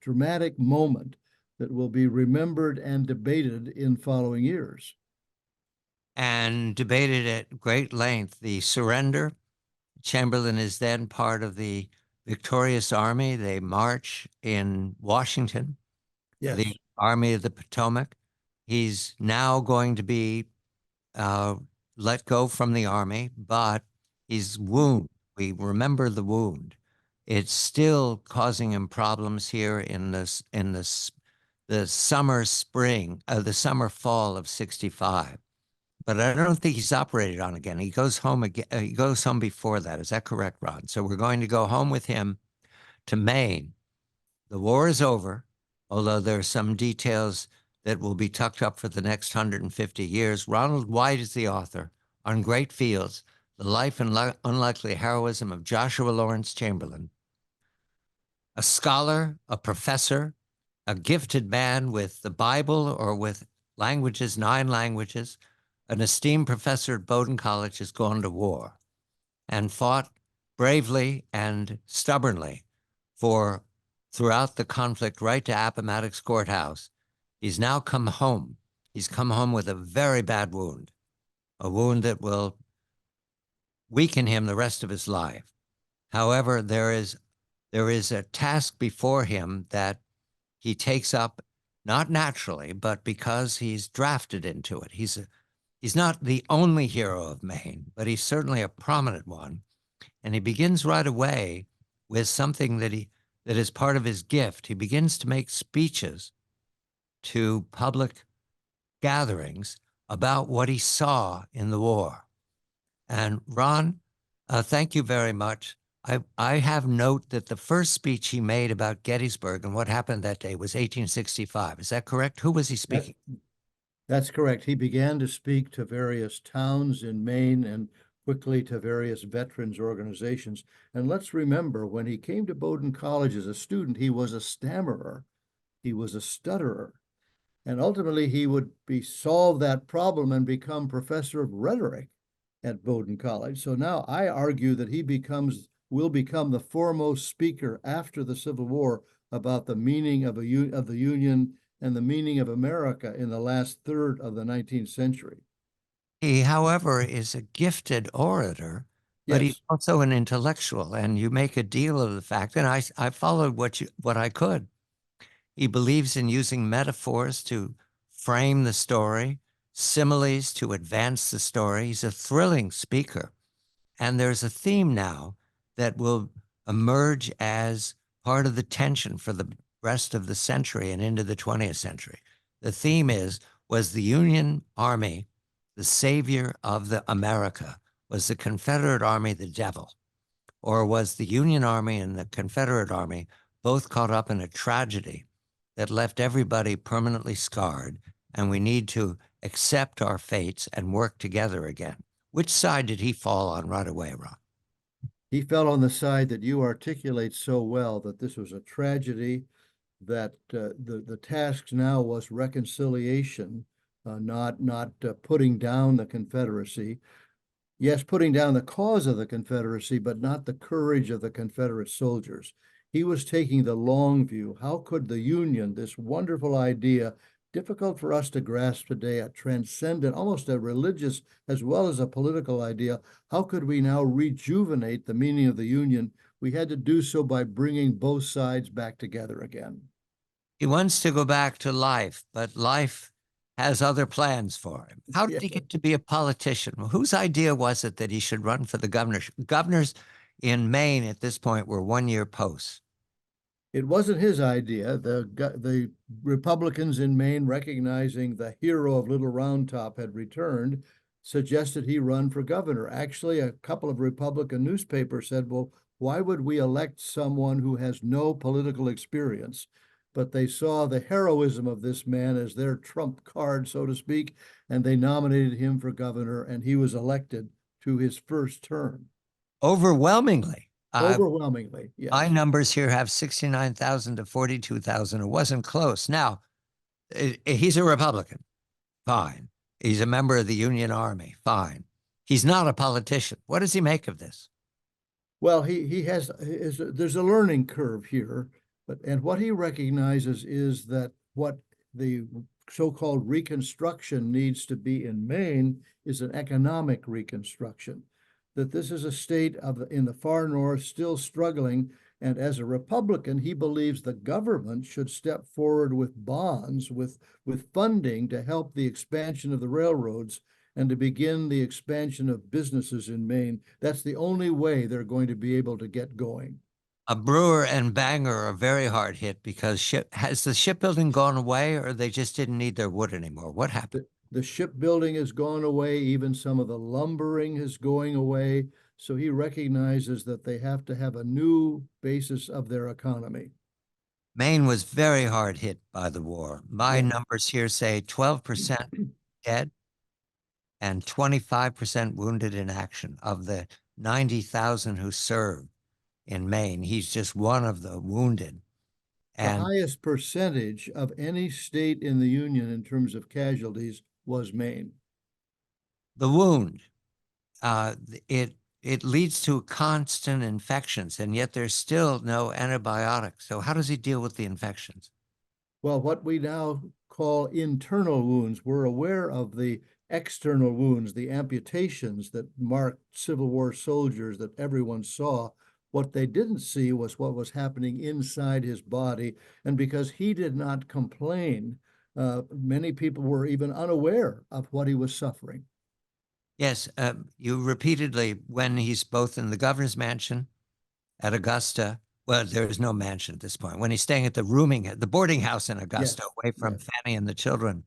dramatic moment that will be remembered and debated in following years. And debated at great length. The surrender. Chamberlain is then part of the victorious army. They march in Washington, Yes. the Army of the Potomac. He's now going to be let go from the army, but his wound, we remember the wound. It's still causing him problems here in the summer fall of 65. But I don't think he's operated on again. He goes home again. He goes home before that. Is that correct, Ron? So we're going to go home with him to Maine. The war is over, although there are some details that will be tucked up for the next 150 years. Ronald White is the author. On Great Fields, the life and unlikely heroism of Joshua Lawrence Chamberlain, a scholar, a professor, a gifted man with the Bible or with languages, 9 languages, an esteemed professor at Bowdoin College, has gone to war and fought bravely and stubbornly throughout the conflict, right to Appomattox Courthouse. He's now come home. He's come home with a very bad wound, a wound that will weaken him the rest of his life. However, there is a task before him that he takes up, not naturally, but because he's drafted into it. He's not the only hero of Maine, but he's certainly a prominent one. And he begins right away with something that is part of his gift. He begins to make speeches to public gatherings about what he saw in the war. And Ron, thank you very much. I have note that the first speech he made about Gettysburg and what happened that day was 1865. Is that correct? Who was he speaking? That's correct. He began to speak to various towns in Maine and quickly to various veterans organizations. And let's remember, when he came to Bowdoin College as a student, he was a stammerer. He was a stutterer. And ultimately, he would solve that problem and become professor of rhetoric at Bowdoin College. So now I argue that he will become the foremost speaker after the Civil War about the meaning of the Union and the meaning of America in the last third of the 19th century. He, however, is a gifted orator, but he's also an intellectual, and you make a deal of the fact, and I followed what I could. He believes in using metaphors to frame the story, similes to advance the story. He's a thrilling speaker. And there's a theme now that will emerge as part of the tension for the rest of the century and into the 20th century. The theme was the Union Army the savior of America? Was the Confederate Army the devil? Or was the Union Army and the Confederate Army both caught up in a tragedy that left everybody permanently scarred, and we need to accept our fates and work together again? Which side did he fall on right away, Ron? He fell on the side that you articulate so well, that this was a tragedy, that the task now was reconciliation, not putting down the Confederacy. Yes, putting down the cause of the Confederacy, but not the courage of the Confederate soldiers. He was taking the long view. How could the Union, this wonderful idea, difficult for us to grasp today, a transcendent, almost a religious as well as a political idea. How could we now rejuvenate the meaning of the Union? We had to do so by bringing both sides back together again. He wants to go back to life, but life has other plans for him. How did he Yeah. get to be a politician? Whose idea was it that he should run for the governorship? Governors in Maine at this point were one-year posts. It wasn't his idea. The Republicans in Maine, recognizing the hero of Little Round Top had returned, suggested he run for governor. Actually, a couple of Republican newspapers said, well, why would we elect someone who has no political experience? But they saw the heroism of this man as their trump card, so to speak, and they nominated him for governor, and he was elected to his first term. Overwhelmingly. Overwhelmingly, yes. My numbers here have 69,000 to 42,000. It wasn't close. Now, he's a Republican. Fine. He's a member of the Union Army. Fine. He's not a politician. What does he make of this? Well, there's a learning curve here, and what he recognizes is that what the so-called reconstruction needs to be in Maine is an economic reconstruction. That this is a state in the far north still struggling, and as a Republican, he believes the government should step forward with bonds, with funding to help the expansion of the railroads and to begin the expansion of businesses in Maine. That's the only way they're going to be able to get going. Brewer and Bangor are very hard hit because has the shipbuilding gone away, or they just didn't need their wood anymore? What happened? The shipbuilding has gone away. Even some of the lumbering is going away. So he recognizes that they have to have a new basis of their economy. Maine was very hard hit by the war. My numbers here say 12% dead and 25% wounded in action. Of the 90,000 who served in Maine, he's just one of the wounded. And the highest percentage of any state in the Union in terms of casualties was Maine. The wound, it leads to constant infections, and yet there's still no antibiotics. So how does he deal with the infections? Well, what we now call internal wounds, we're aware of the external wounds, the amputations that marked Civil War soldiers that everyone saw. What they didn't see was what was happening inside his body. And because he did not complain, many people were even unaware of what he was suffering. Yes, you repeatedly, when he's both in the governor's mansion at Augusta, well, there is no mansion at this point, when he's staying at the boarding house in Augusta, away from Fanny and the children,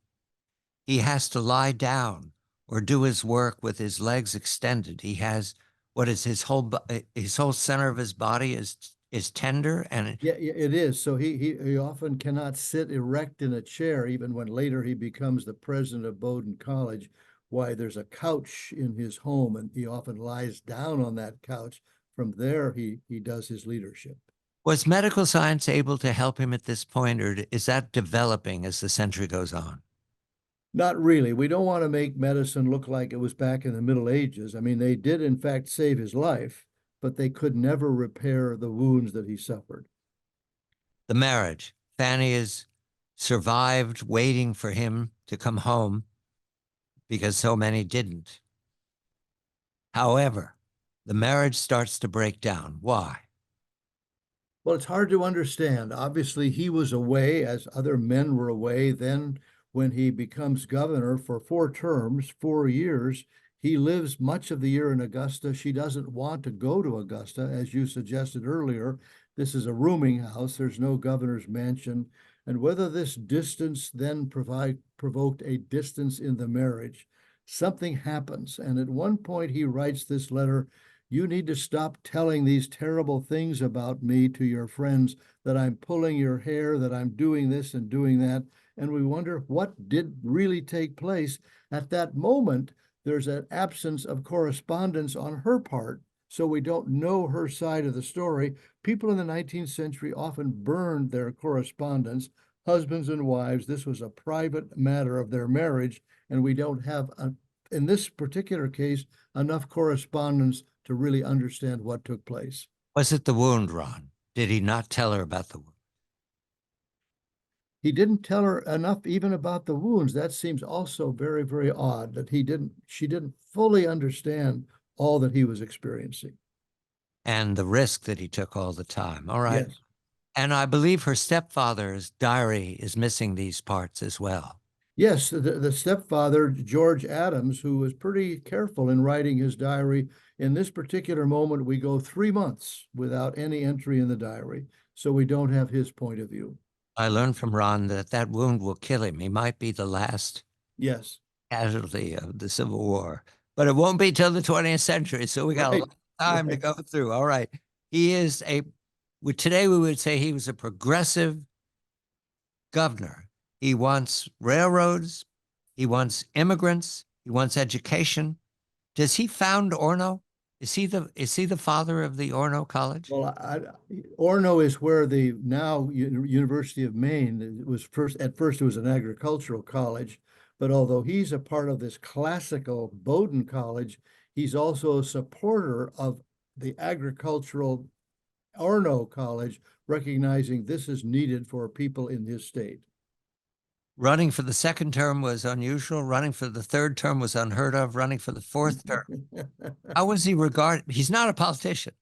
he has to lie down or do his work with his legs extended. He has, what is his whole center of his body is tender, and it is. So he often cannot sit erect in a chair, even when later he becomes the president of Bowdoin College. Why, there's a couch in his home, and he often lies down on that couch. From there, he does his leadership. Was medical science able to help him at this point, or is that developing as the century goes on? Not really. We don't want to make medicine look like it was back in the Middle Ages. I mean, they did, in fact, save his life, but they could never repair the wounds that he suffered. The marriage. Fanny has survived waiting for him to come home because so many didn't. However, the marriage starts to break down. Why? Well, it's hard to understand. Obviously, he was away as other men were away. Then when he becomes governor for 4 terms, 4 years, he lives much of the year in Augusta. She doesn't want to go to Augusta, as you suggested earlier. This is a rooming house. There's no governor's mansion. And whether this distance then provoked a distance in the marriage, something happens. And at one point he writes this letter, "You need to stop telling these terrible things about me to your friends, that I'm pulling your hair, that I'm doing this and doing that." And we wonder what did really take place. At that moment, there's an absence of correspondence on her part, so we don't know her side of the story. People in the 19th century often burned their correspondence, husbands and wives. This was a private matter of their marriage, and we don't have, in this particular case, enough correspondence to really understand what took place. Was it the wound, Ron? Did he not tell her about the wound? He didn't tell her enough even about the wounds. That seems also very, very odd that she didn't fully understand all that he was experiencing. And the risk that he took all the time. All right. Yes. And I believe her stepfather's diary is missing these parts as well. Yes, the stepfather, George Adams, who was pretty careful in writing his diary. In this particular moment, we go 3 months without any entry in the diary, so we don't have his point of view. I learned from Ron that that wound will kill him. He might be the last Yes, casualty of the Civil War, but it won't be till the 20th century. So we got a right, lot of time to right. go through. All right. He is today we would say he was a progressive governor. He wants railroads. He wants immigrants. He wants education. Does he found Orono? Is he the father of the Orono College? Well, Orono is where the now University of Maine it was first. At first, it was an agricultural college, but although he's a part of this classical Bowdoin College, he's also a supporter of the agricultural Orono College, recognizing this is needed for people in his state. Running for the second term was unusual. Running for the third term was unheard of. Running for the fourth term. How was he regarded? He's not a politician.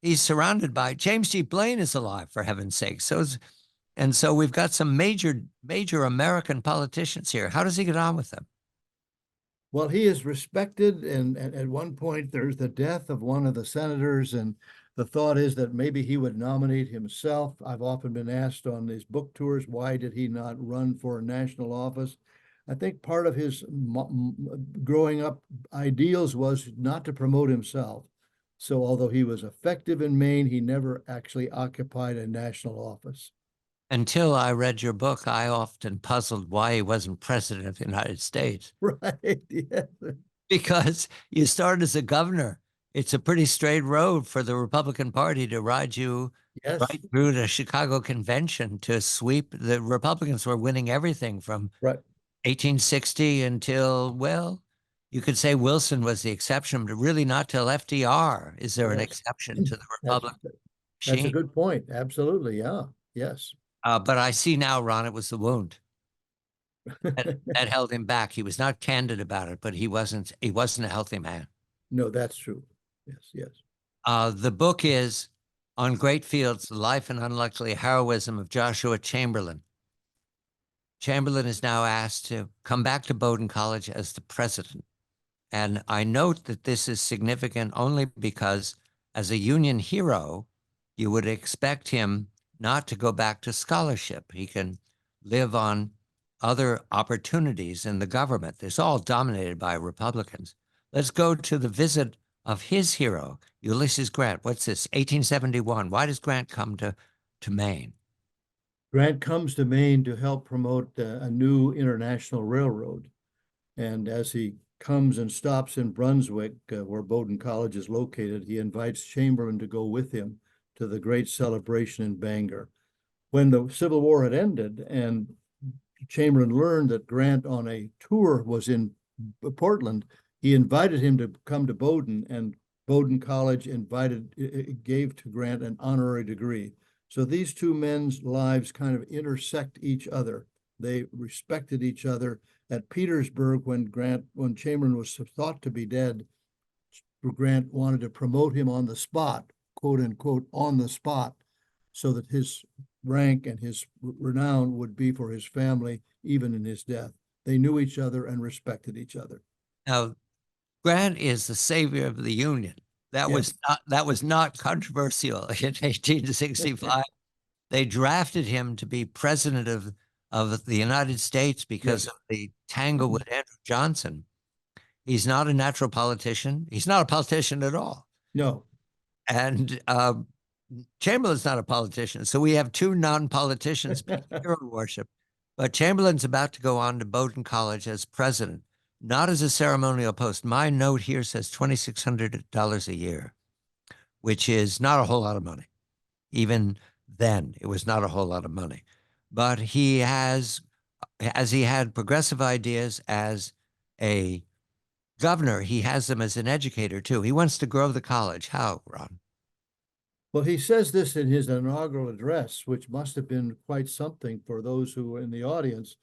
He's surrounded by James G. Blaine is alive, for heaven's sake. And so we've got some major American politicians here. How does he get on with them? Well, he is respected, and at one point there's the death of one of the senators, and the thought is that maybe he would nominate himself. I've often been asked on these book tours, why did he not run for a national office? I think part of his growing up ideals was not to promote himself. So although he was effective in Maine, he never actually occupied a national office. Until I read your book, I often puzzled why he wasn't president of the United States. Right, yes. Because you start as a governor. It's a pretty straight road for the Republican Party to ride you Yes, right through the Chicago Convention to sweep. The Republicans were winning everything from right. 1860 until, well, you could say Wilson was the exception, but really not till FDR is there an Yes. exception to the That's Republican that's a machine. good point. Absolutely. Yeah. Yes. But I see now, Ron, it was the wound that held him back. He was not candid about it, but he wasn't a healthy man. No, that's true. Yes, yes. The book is On Great Fields, The Life and Unlikely Heroism of Joshua Chamberlain. Chamberlain is now asked to come back to Bowdoin College as the president. And I note that this is significant only because as a Union hero, you would expect him not to go back to scholarship. He can live on other opportunities in the government. It's all dominated by Republicans. Let's go to the visit of his hero, Ulysses Grant. What's this, 1871? Why does Grant come to Maine? Grant comes to Maine to help promote a new international railroad. And as he comes and stops in Brunswick, where Bowdoin College is located, he invites Chamberlain to go with him to the great celebration in Bangor. When the Civil War had ended and Chamberlain learned that Grant on a tour was in Portland, he invited him to come to Bowdoin, and Bowdoin College gave to Grant an honorary degree. So these two men's lives kind of intersect each other. They respected each other. At Petersburg, when Chamberlain was thought to be dead, Grant wanted to promote him on the spot, quote unquote, on the spot, so that his rank and his renown would be for his family, even in his death. They knew each other and respected each other. Now, Grant is the savior of the Union. That Yes. was not controversial in 1865. They drafted him to be president of the United States because Yes. of the tangle with Andrew Johnson. He's not a natural politician. He's not a politician at all. No. And Chamberlain's not a politician. So we have two non-politicians being hero worship. But Chamberlain's about to go on to Bowdoin College as president, not as a ceremonial post. My note here says $2,600 a year, which is not a whole lot of money. Even then, it was not a whole lot of money. But he has, as he had progressive ideas as a governor, he has them as an educator too. He wants to grow the college. How, Ron? Well, he says this in his inaugural address, which must have been quite something for those who were in the audience.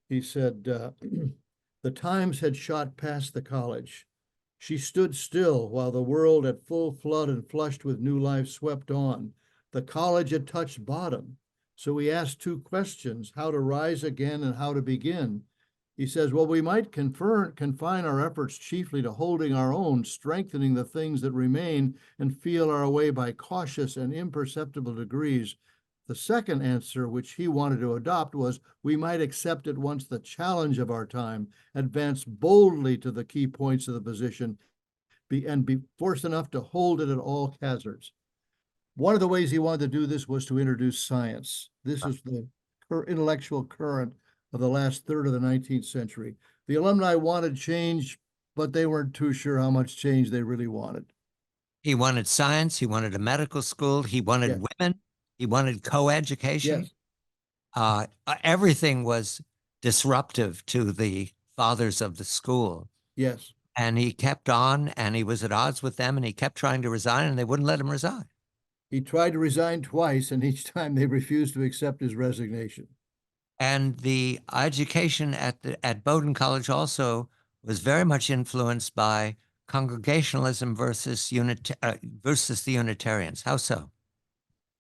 He said, the times had shot past the college. She stood still while the world at full flood and flushed with new life swept on. The college had touched bottom. So we asked two questions, how to rise again and how to begin. He says, well, we might confine our efforts chiefly to holding our own, strengthening the things that remain, and feel our way by cautious and imperceptible degrees. The second answer, which he wanted to adopt, was we might accept at once the challenge of our time, advance boldly to the key points of the position, and be forced enough to hold it at all hazards. One of the ways he wanted to do this was to introduce science. This is the intellectual current of the last third of the 19th century. The alumni wanted change, but they weren't too sure how much change they really wanted. He wanted science. He wanted a medical school. He wanted Yes. women. He wanted co-education. Yes. Everything was disruptive to the fathers of the school. Yes. And he kept on, and he was at odds with them, and he kept trying to resign, and they wouldn't let him resign. He tried to resign twice, and each time they refused to accept his resignation. And the education at Bowdoin College also was very much influenced by congregationalism versus the Unitarians. How so?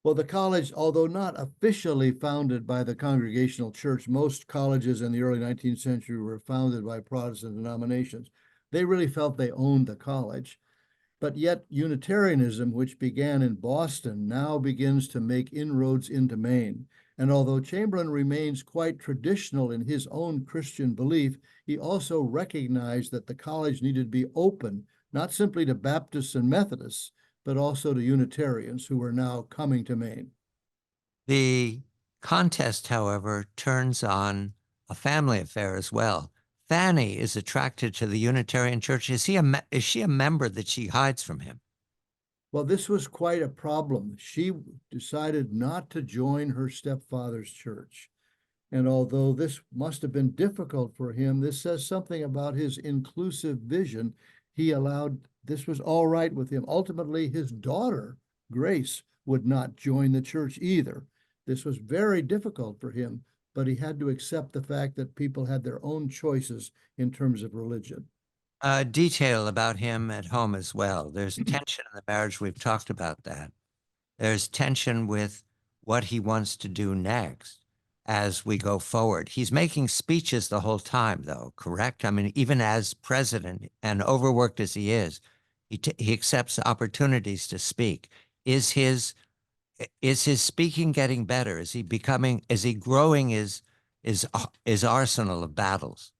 Well, the college, although not officially founded by the Congregational Church, most colleges in the early 19th century were founded by Protestant denominations. They really felt they owned the college. But yet Unitarianism, which began in Boston, now begins to make inroads into Maine. And although Chamberlain remains quite traditional in his own Christian belief, he also recognized that the college needed to be open, not simply to Baptists and Methodists, but also to Unitarians who were now coming to Maine. The contest, however, turns on a family affair as well. Fanny is attracted to the Unitarian Church. Is she a member that she hides from him? Well, this was quite a problem. She decided not to join her stepfather's church. And although this must have been difficult for him, this says something about his inclusive vision. He allowed, this was all right with him. Ultimately, his daughter, Grace, would not join the church either. This was very difficult for him, but he had to accept the fact that people had their own choices in terms of religion. Detail about him at home as well. There's tension in the marriage. We've talked about that. There's tension with what he wants to do next as we go forward. He's making speeches the whole time, though, correct? I mean, even as president and overworked as he is, he accepts opportunities to speak. Is his speaking getting better? Is he growing his arsenal of battles?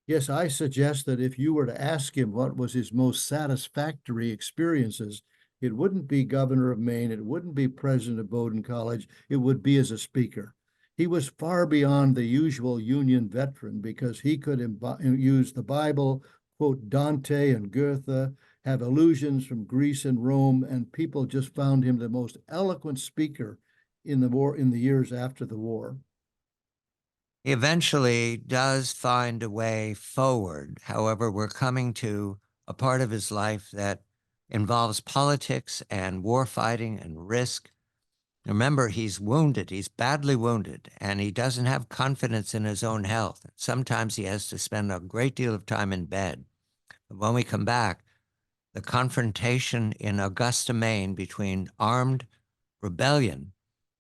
Yes, I suggest that if you were to ask him what was his most satisfactory experiences, it wouldn't be governor of Maine, it wouldn't be president of Bowdoin College, it would be as a speaker. He was far beyond the usual Union veteran because he could use the Bible, quote Dante and Goethe, have allusions from Greece and Rome, and people just found him the most eloquent speaker in the years after the war. He eventually does find a way forward. However, we're coming to a part of his life that involves politics and war fighting and risk. Remember, he's wounded. He's badly wounded, and he doesn't have confidence in his own health. Sometimes he has to spend a great deal of time in bed. But when we come back, the confrontation in Augusta, Maine between armed rebellion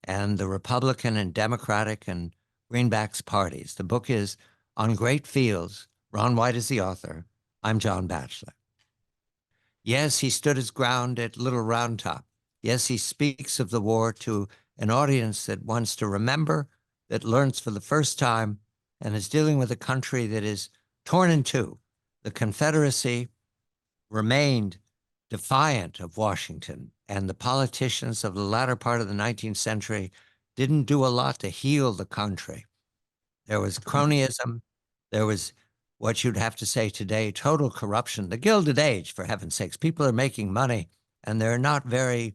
and the Republican and Democratic and Greenbacks parties. The book is On Great Fields. Ron White is the author. I'm John Batchelor. Yes, he stood his ground at Little Round Top. Yes, he speaks of the war to an audience that wants to remember, that learns for the first time, and is dealing with a country that is torn in two. The Confederacy remained defiant of Washington, and the politicians of the latter part of the 19th century didn't do a lot to heal the country. There was cronyism. There was what you'd have to say today, total corruption, the Gilded Age, for heaven's sakes. People are making money, and they're not very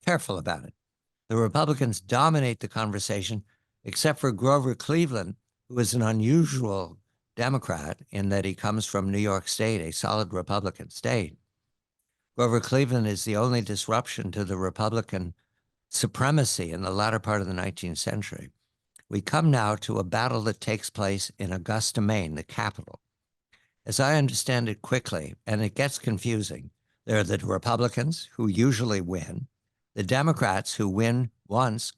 careful about it. The Republicans dominate the conversation, except for Grover Cleveland, who is an unusual Democrat in that he comes from New York State, a solid Republican state. Grover Cleveland is the only disruption to the Republican supremacy in the latter part of the 19th century. We come now to a battle that takes place in Augusta, Maine, the capital. As I understand it quickly, and it gets confusing, there are the Republicans who usually win, the Democrats who win once.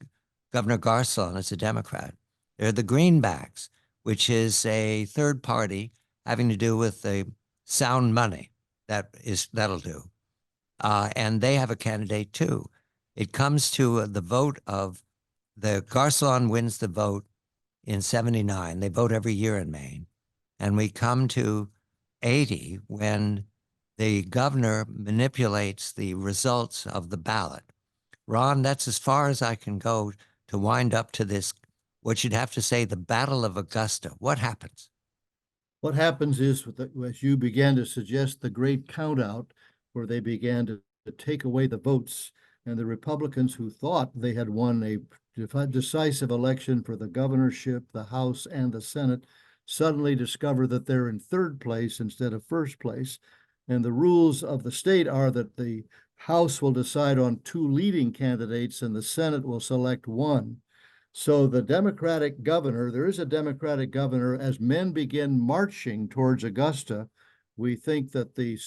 Governor Garcon is a Democrat. There are the Greenbacks, which is a third party having to do with the sound money. That'll do. And they have a candidate too. It comes to the vote of the Garcon wins the vote in 79. They vote every year in Maine. And we come to 80 when the governor manipulates the results of the ballot. Ron, that's as far as I can go to wind up to this, what you'd have to say, the Battle of Augusta. What happens? What happens is, as you began to suggest, the great countout, where they began to take away the votes, and the Republicans who thought they had won a decisive election for the governorship, the House, and the Senate suddenly discover that they're in third place instead of first place. And the rules of the state are that the House will decide on two leading candidates and the Senate will select one. So the Democratic governor, there is a Democratic governor, as men begin marching towards Augusta, we think that the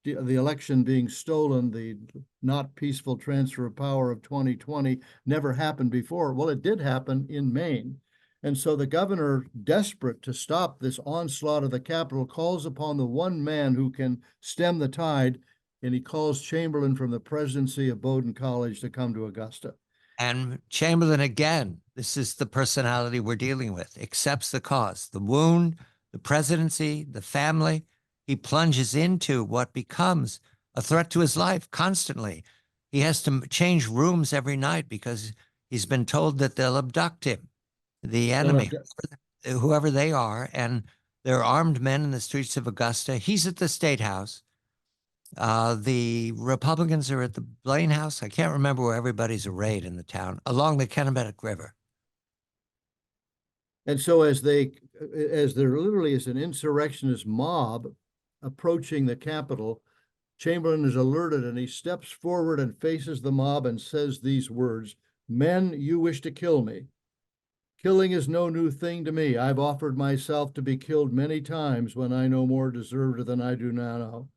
election being stolen, the not peaceful transfer of power of 2020 never happened before. Well, it did happen in Maine. And so the governor, desperate to stop this onslaught of the capital, calls upon the one man who can stem the tide, and he calls Chamberlain from the presidency of Bowdoin College to come to Augusta. And Chamberlain, again, this is the personality we're dealing with, accepts the cause, the wound, the presidency, the family. He plunges into what becomes a threat to his life constantly. He has to change rooms every night because he's been told that they'll abduct him, the enemy, whoever they are. And there are armed men in the streets of Augusta. He's at the State House. The Republicans are at the Blaine House. I can't remember where everybody's arrayed in the town, along the Kennebec River. And so as there literally is an insurrectionist mob approaching the Capitol, Chamberlain is alerted and he steps forward and faces the mob and says these words, "Men, you wish to kill me. Killing is no new thing to me. I've offered myself to be killed many times when I no more deserved it than I do now.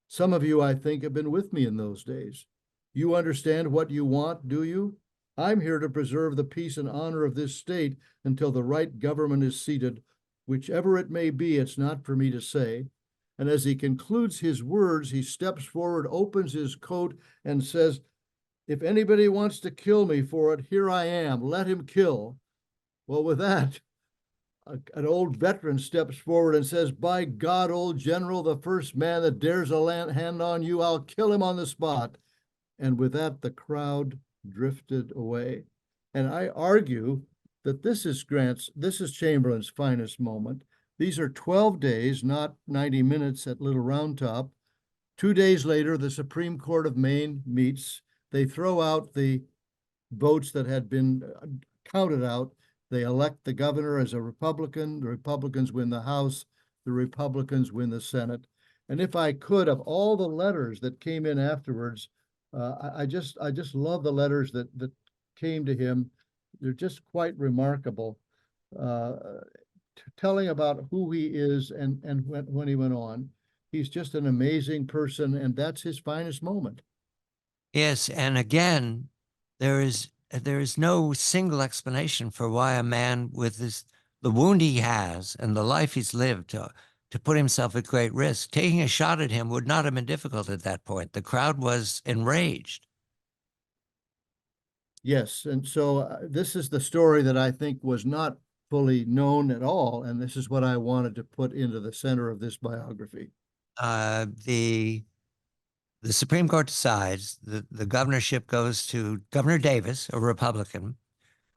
Some of you, I think, have been with me in those days. You understand what you want, do you? I'm here to preserve the peace and honor of this state until the right government is seated. Whichever it may be, it's not for me to say." And as he concludes his words, he steps forward, opens his coat, and says, "If anybody wants to kill me for it, here I am. Let him kill." Well, with that, an old veteran steps forward and says, "By God, old general, the first man that dares a hand on you, I'll kill him on the spot." And with that, the crowd drifted away. And I argue that this is Chamberlain's finest moment. These are 12 days, not 90 minutes at Little Round Top. 2 days later, the Supreme Court of Maine meets. They throw out the votes that had been counted out. They elect the governor as a Republican. The Republicans win the House. The Republicans win the Senate. And if I could, of all the letters that came in afterwards, I just love the letters that came to him. They're just quite remarkable, telling about who he is and when he went on. He's just an amazing person, and that's his finest moment. Yes, and again, there is no single explanation for why a man with the wound he has and the life he's lived to put himself at great risk. Taking a shot at him would not have been difficult at that point. The crowd was enraged. Yes, and so this is the story that I think was not fully known at all, and this is what I wanted to put into the center of this biography. The Supreme Court decides the governorship goes to Governor Davis, a Republican.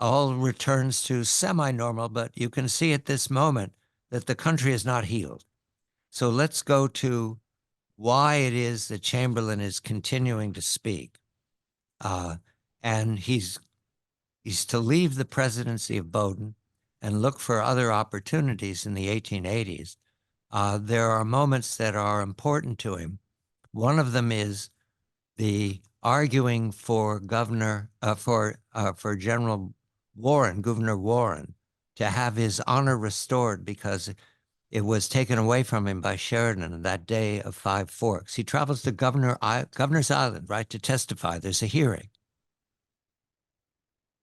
All returns to semi-normal, but you can see at this moment that the country is not healed. So let's go to why it is that Chamberlain is continuing to speak. And he's to leave the presidency of Bowdoin and look for other opportunities in the 1880s. There are moments that are important to him. One of them is the arguing for General Warren, Governor Warren, to have his honor restored because it was taken away from him by Sheridan on that day of Five Forks. He travels to Governor's Island, right, to testify. There's a hearing.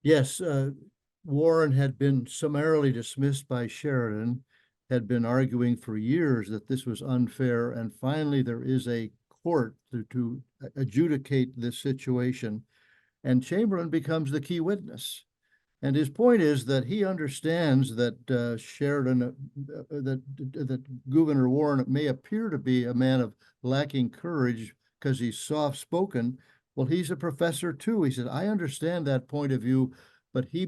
Yes, Warren had been summarily dismissed by Sheridan, had been arguing for years that this was unfair, and finally there is a court to adjudicate this situation, and Chamberlain becomes the key witness. And his point is that he understands that Sheridan, that Governor Warren may appear to be a man of lacking courage because he's soft-spoken. Well, he's a professor too. He said, I understand that point of view, but he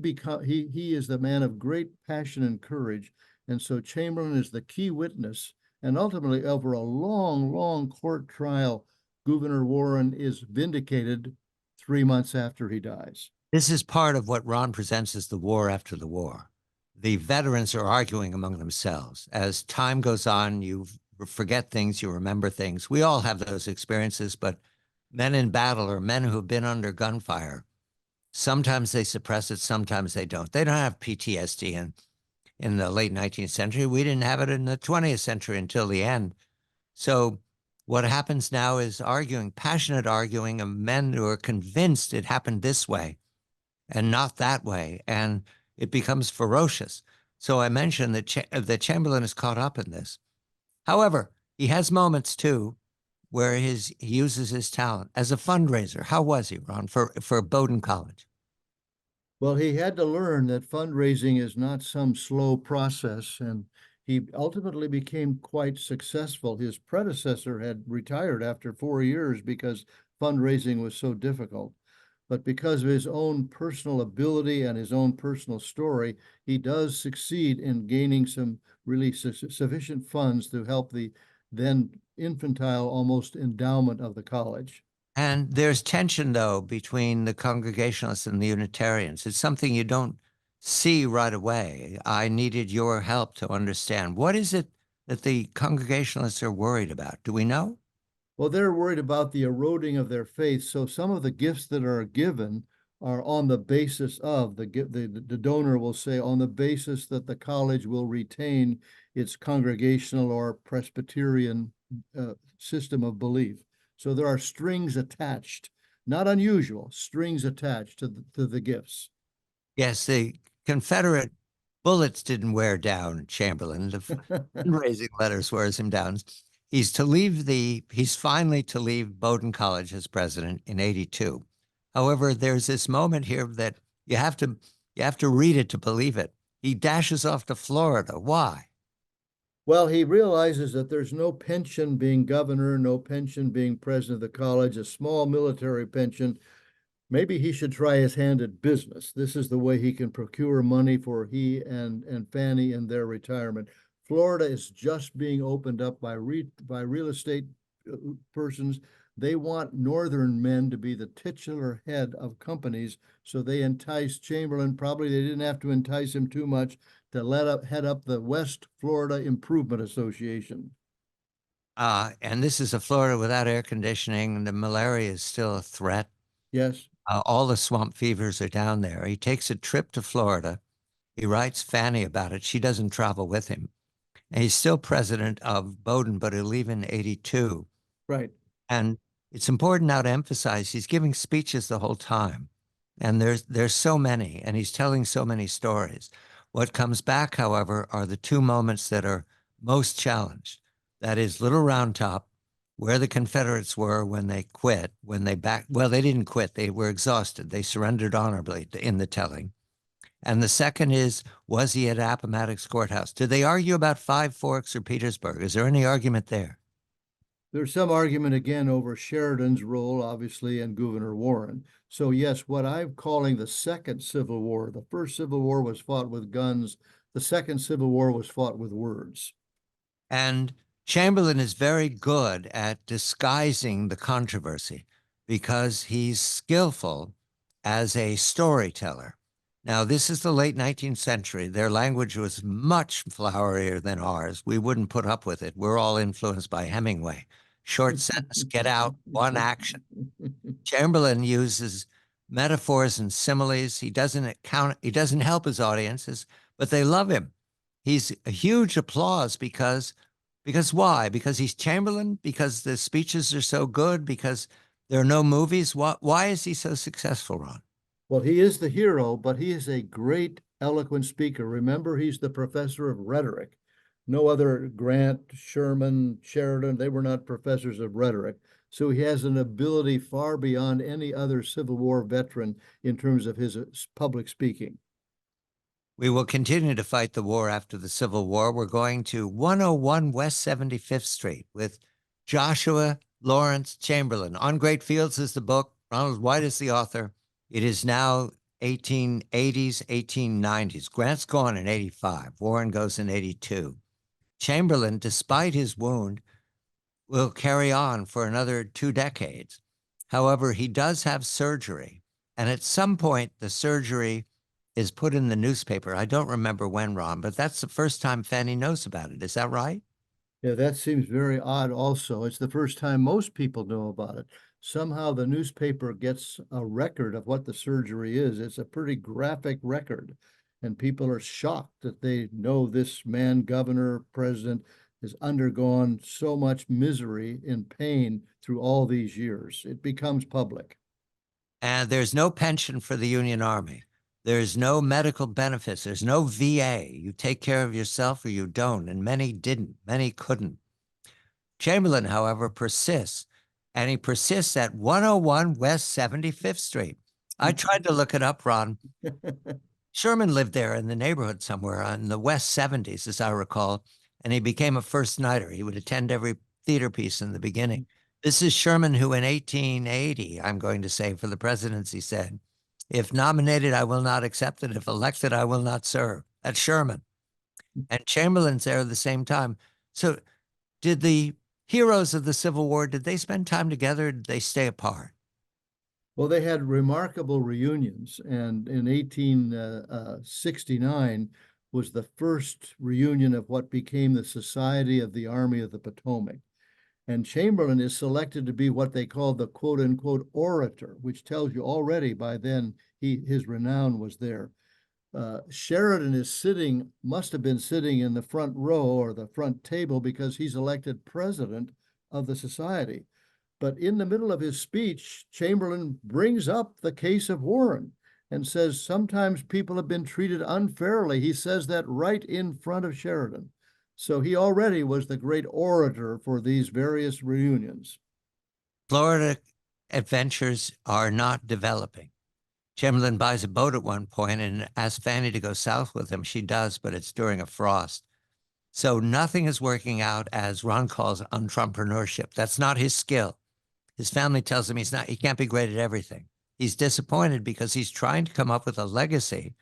is the man of great passion and courage. And so Chamberlain is the key witness. And ultimately, over a long, long court trial, Governor Warren is vindicated 3 months after he dies. This is part of what Ron presents as the war after the war. The veterans are arguing among themselves. As time goes on, you forget things, you remember things. We all have those experiences, but men in battle or men who have been under gunfire, sometimes they suppress it, sometimes they don't. They don't have PTSD in the late 19th century. We didn't have it in the 20th century until the end. So what happens now is arguing, passionate arguing of men who are convinced it happened this way and not that way, and it becomes ferocious. So I mentioned that Chamberlain is caught up in this. However, he has moments too where he uses his talent as a fundraiser. How was he, Ron, for Bowdoin College? Well, he had to learn that fundraising is not some slow process, and he ultimately became quite successful. His predecessor had retired after 4 years because fundraising was so difficult. But because of his own personal ability and his own personal story, he does succeed in gaining some really sufficient funds to help the then infantile almost endowment of the college. And there's tension, though, between the Congregationalists and the Unitarians. It's something you don't see right away. I needed your help to understand. What is it that the Congregationalists are worried about? Do we know? Well, they're worried about the eroding of their faith. So some of the gifts that are given are on the basis of the donor will say on the basis that the college will retain its congregational or Presbyterian system of belief. So there are strings attached, not unusual, strings attached to the gifts. Yes, the Confederate bullets didn't wear down Chamberlain. The fundraising letters wears him down. He's finally to leave Bowdoin College as president in 82. However, there's this moment here that you have to read it to believe it. He dashes off to Florida. Why? Well, he realizes that there's no pension being governor, no pension being president of the college, a small military pension. Maybe he should try his hand at business. This is the way he can procure money for he and Fanny in their retirement. Florida is just being opened up by real estate persons. They want northern men to be the titular head of companies, so they entice Chamberlain. Probably they didn't have to entice him too much to head up the West Florida Improvement Association. And this is a Florida without air conditioning. The malaria is still a threat. Yes. All the swamp fevers are down there. He takes a trip to Florida. He writes Fanny about it. She doesn't travel with him. And he's still president of Bowdoin, but he'll leave in 82. Right. And it's important now to emphasize he's giving speeches the whole time. And there's so many, and he's telling so many stories. What comes back, however, are the two moments that are most challenged. That is Little Round Top, where the Confederates were when they quit, well, they didn't quit. They were exhausted. They surrendered honorably in the telling. And the second is, was he at Appomattox Courthouse? Did they argue about Five Forks or Petersburg? Is there any argument there? There's some argument again over Sheridan's role, obviously, and Governor Warren. So yes, what I'm calling the second Civil War. The first Civil War was fought with guns. The second Civil War was fought with words. And Chamberlain is very good at disguising the controversy because he's skillful as a storyteller. Now, this is the late 19th century. Their language was much flowerier than ours. We wouldn't put up with it. We're all influenced by Hemingway. short sentence, get out, one action. Chamberlain uses metaphors and similes. He doesn't help his audiences, but they love him. He's a huge applause because why? Because he's Chamberlain, because the speeches are so good, because there are no movies. Why is he so successful, Ron? Well, he is the hero, but he is a great, eloquent speaker. Remember, he's the professor of rhetoric. No other Grant, Sherman, Sheridan, they were not professors of rhetoric. So he has an ability far beyond any other Civil War veteran in terms of his public speaking. We will continue to fight the war after the Civil War. We're going to 101 West 75th Street with Joshua Lawrence Chamberlain. On Great Fields is the book. Ronald White is the author. It is now 1880s, 1890s. Grant's gone in 85. Warren goes in 82. Chamberlain, despite his wound, will carry on for another 2 decades. However, he does have surgery. And at some point, the surgery is put in the newspaper. I don't remember when, Ron, but that's the first time Fanny knows about it. Is that right? Yeah, that seems very odd also. It's the first time most people know about it. Somehow the newspaper gets a record of what the surgery is. It's a pretty graphic record, and people are shocked that they know this man, governor, president, has undergone so much misery and pain through all these years. It becomes public. And there's no pension for the Union Army. There's no medical benefits. There's no VA. You take care of yourself or you don't. And many didn't. Many couldn't. Chamberlain, however, persists. And he persists at 101 West 75th Street. I tried to look it up, Ron. Sherman lived there in the neighborhood somewhere in the West 70s, as I recall. And he became a first nighter. He would attend every theater piece in the beginning. This is Sherman who in 1880, I'm going to say, for the presidency said, if nominated, I will not accept it. If elected, I will not serve. That's Sherman. And Chamberlain's there at the same time. So did the heroes of the Civil War, did they spend time together? Or did they stay apart? Well, they had remarkable reunions. And in 1869 was the first reunion of what became the Society of the Army of the Potomac. And Chamberlain is selected to be what they call the quote unquote orator, which tells you already by then his renown was there. Sheridan must have been sitting in the front row or the front table because he's elected president of the society. But in the middle of his speech, Chamberlain brings up the case of Warren and says sometimes people have been treated unfairly. He says that right in front of Sheridan. So he already was the great orator for these various reunions. Florida adventures are not developing. Chamberlain buys a boat at one point and asks Fanny to go south with him. She does, but it's during a frost. So nothing is working out, as Ron calls entrepreneurship. That's not his skill. His family tells him he can't be great at everything. He's disappointed because he's trying to come up with a legacy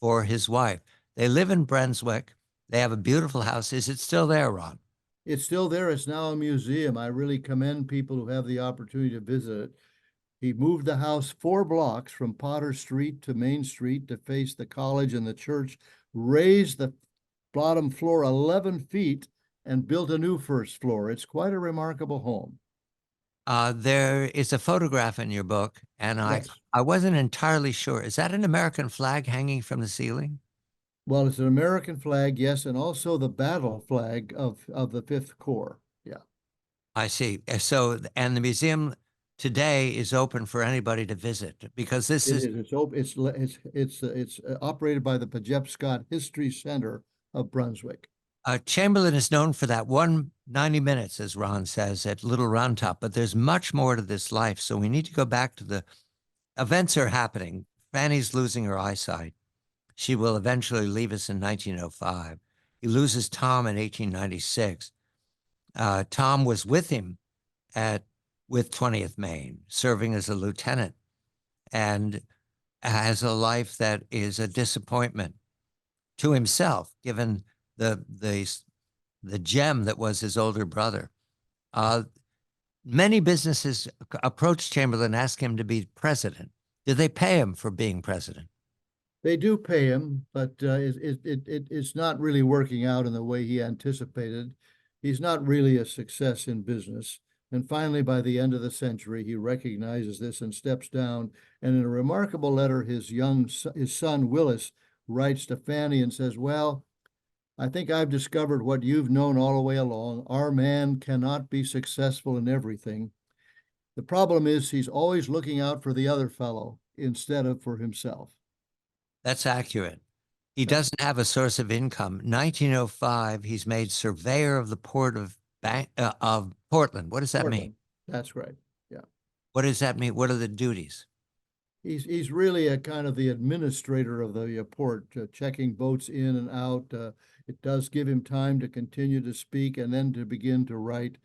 for his wife. They live in Brunswick. They have a beautiful house. Is it still there, Ron? It's still there. It's now a museum. I really commend people who have the opportunity to visit it. He moved the house 4 blocks from Potter Street to Main Street to face the college and the church, raised the bottom floor 11 feet, and built a new first floor. It's quite a remarkable home. There is a photograph in your book, and Yes. I wasn't entirely sure. Is that an American flag hanging from the ceiling? Well, it's an American flag, yes, and also the battle flag of the 5th Corps. Yeah. I see. So, and the museum today is open for anybody to visit because this It is is. It's open. It's operated by the Pajepscott History Center of Brunswick. Chamberlain is known for that 190 minutes, as Ron says, at Little Round Top, but there's much more to this life. So we need to go back to the events are happening. Fanny's losing her eyesight. She will eventually leave us in 1905. He loses Tom in 1896. Tom was with him with 20th Maine, serving as a lieutenant, and has a life that is a disappointment to himself, given the gem that was his older brother. Many businesses approached Chamberlain, asked him to be president. Did they pay him for being president? They do pay him, but it's not really working out in the way he anticipated. He's not really a success in business. And finally, by the end of the century, he recognizes this and steps down. And in a remarkable letter, his son, Willis, writes to Fanny and says, well, I think I've discovered what you've known all the way along. Our man cannot be successful in everything. The problem is he's always looking out for the other fellow instead of for himself. That's accurate. He doesn't have a source of income. 1905, he's made surveyor of the port of Portland. What does that mean? That's right. Yeah. What does that mean? What are the duties? He's really a kind of the administrator of the port, checking boats in and out. It does give him time to continue to speak and then to begin to write.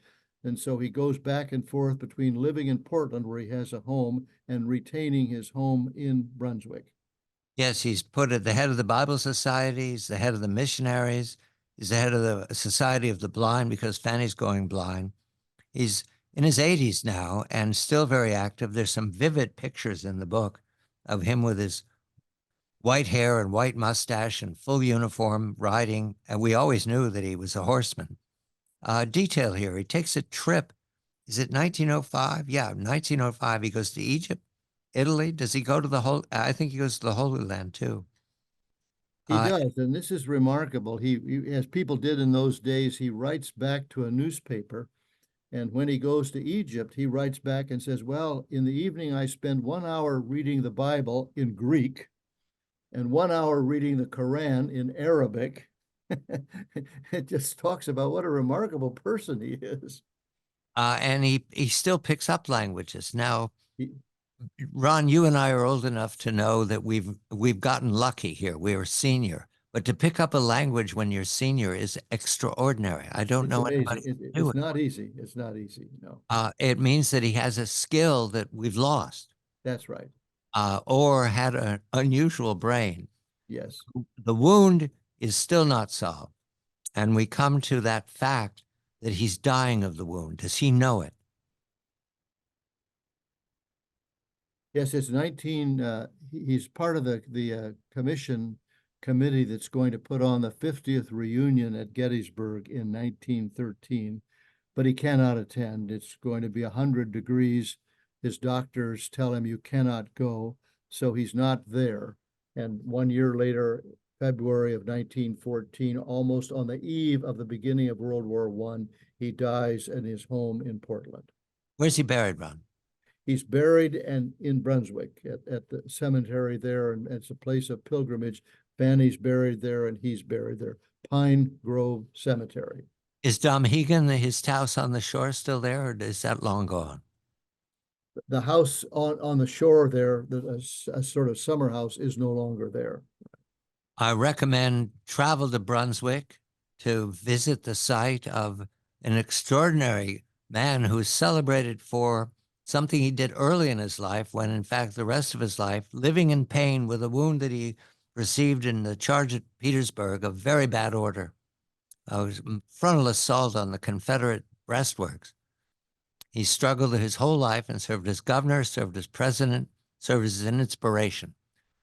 And so he goes back and forth between living in Portland, where he has a home, and retaining his home in Brunswick. Yes, he's put at the head of the Bible Society. He's the head of the missionaries. He's the head of the Society of the Blind because Fanny's going blind. He's in his 80s now and still very active. There's some vivid pictures in the book of him with his white hair and white mustache and full uniform riding. And we always knew that he was a horseman. Detail here, he takes a trip. Is it 1905? Yeah, 1905. He goes to Egypt, Italy. Does he go to the whole? I think he goes to the Holy Land too. He does, and this is remarkable. He, as people did in those days, he writes back to a newspaper. And when he goes to Egypt, he writes back and says, well, in the evening, I spend 1 hour reading the Bible in Greek and 1 hour reading the Quran in Arabic. It just talks about what a remarkable person he is. And he still picks up languages. Now, Ron, you and I are old enough to know that we've gotten lucky here. We're senior. But to pick up a language when you're senior is extraordinary. I don't know anybody who can do It's not easy. It's not easy, no. It means that he has a skill that we've lost. That's right. Or had an unusual brain. Yes. The wound is still not solved. And we come to that fact that he's dying of the wound. Does he know it? Yes, it's 19, he's part of the committee that's going to put on the 50th reunion at Gettysburg in 1913, but he cannot attend. It's going to be 100 degrees. His doctors tell him you cannot go, so he's not there. And 1 year later, February of 1914, almost on the eve of the beginning of World War I, he dies at his home in Portland. Where's he buried, Ron? He's buried in Brunswick at the cemetery there, and it's a place of pilgrimage. Fanny's buried there, and he's buried there. Pine Grove Cemetery. Is Domhegan, his house on the shore, still there, or is that long gone? The house on the shore there, a sort of summer house, is no longer there. I recommend travel to Brunswick to visit the site of an extraordinary man who is celebrated for something he did early in his life, when in fact the rest of his life, living in pain with a wound that he received in the charge at Petersburg of very bad order, frontal assault on the Confederate breastworks. He struggled his whole life and served as governor, served as president, served as an inspiration.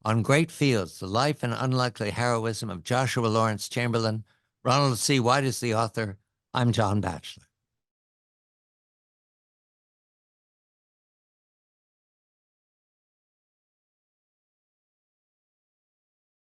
On Great Fields, The Life and Unlikely Heroism of Joshua Lawrence Chamberlain. Ronald C. White is the author. I'm John Batchelor.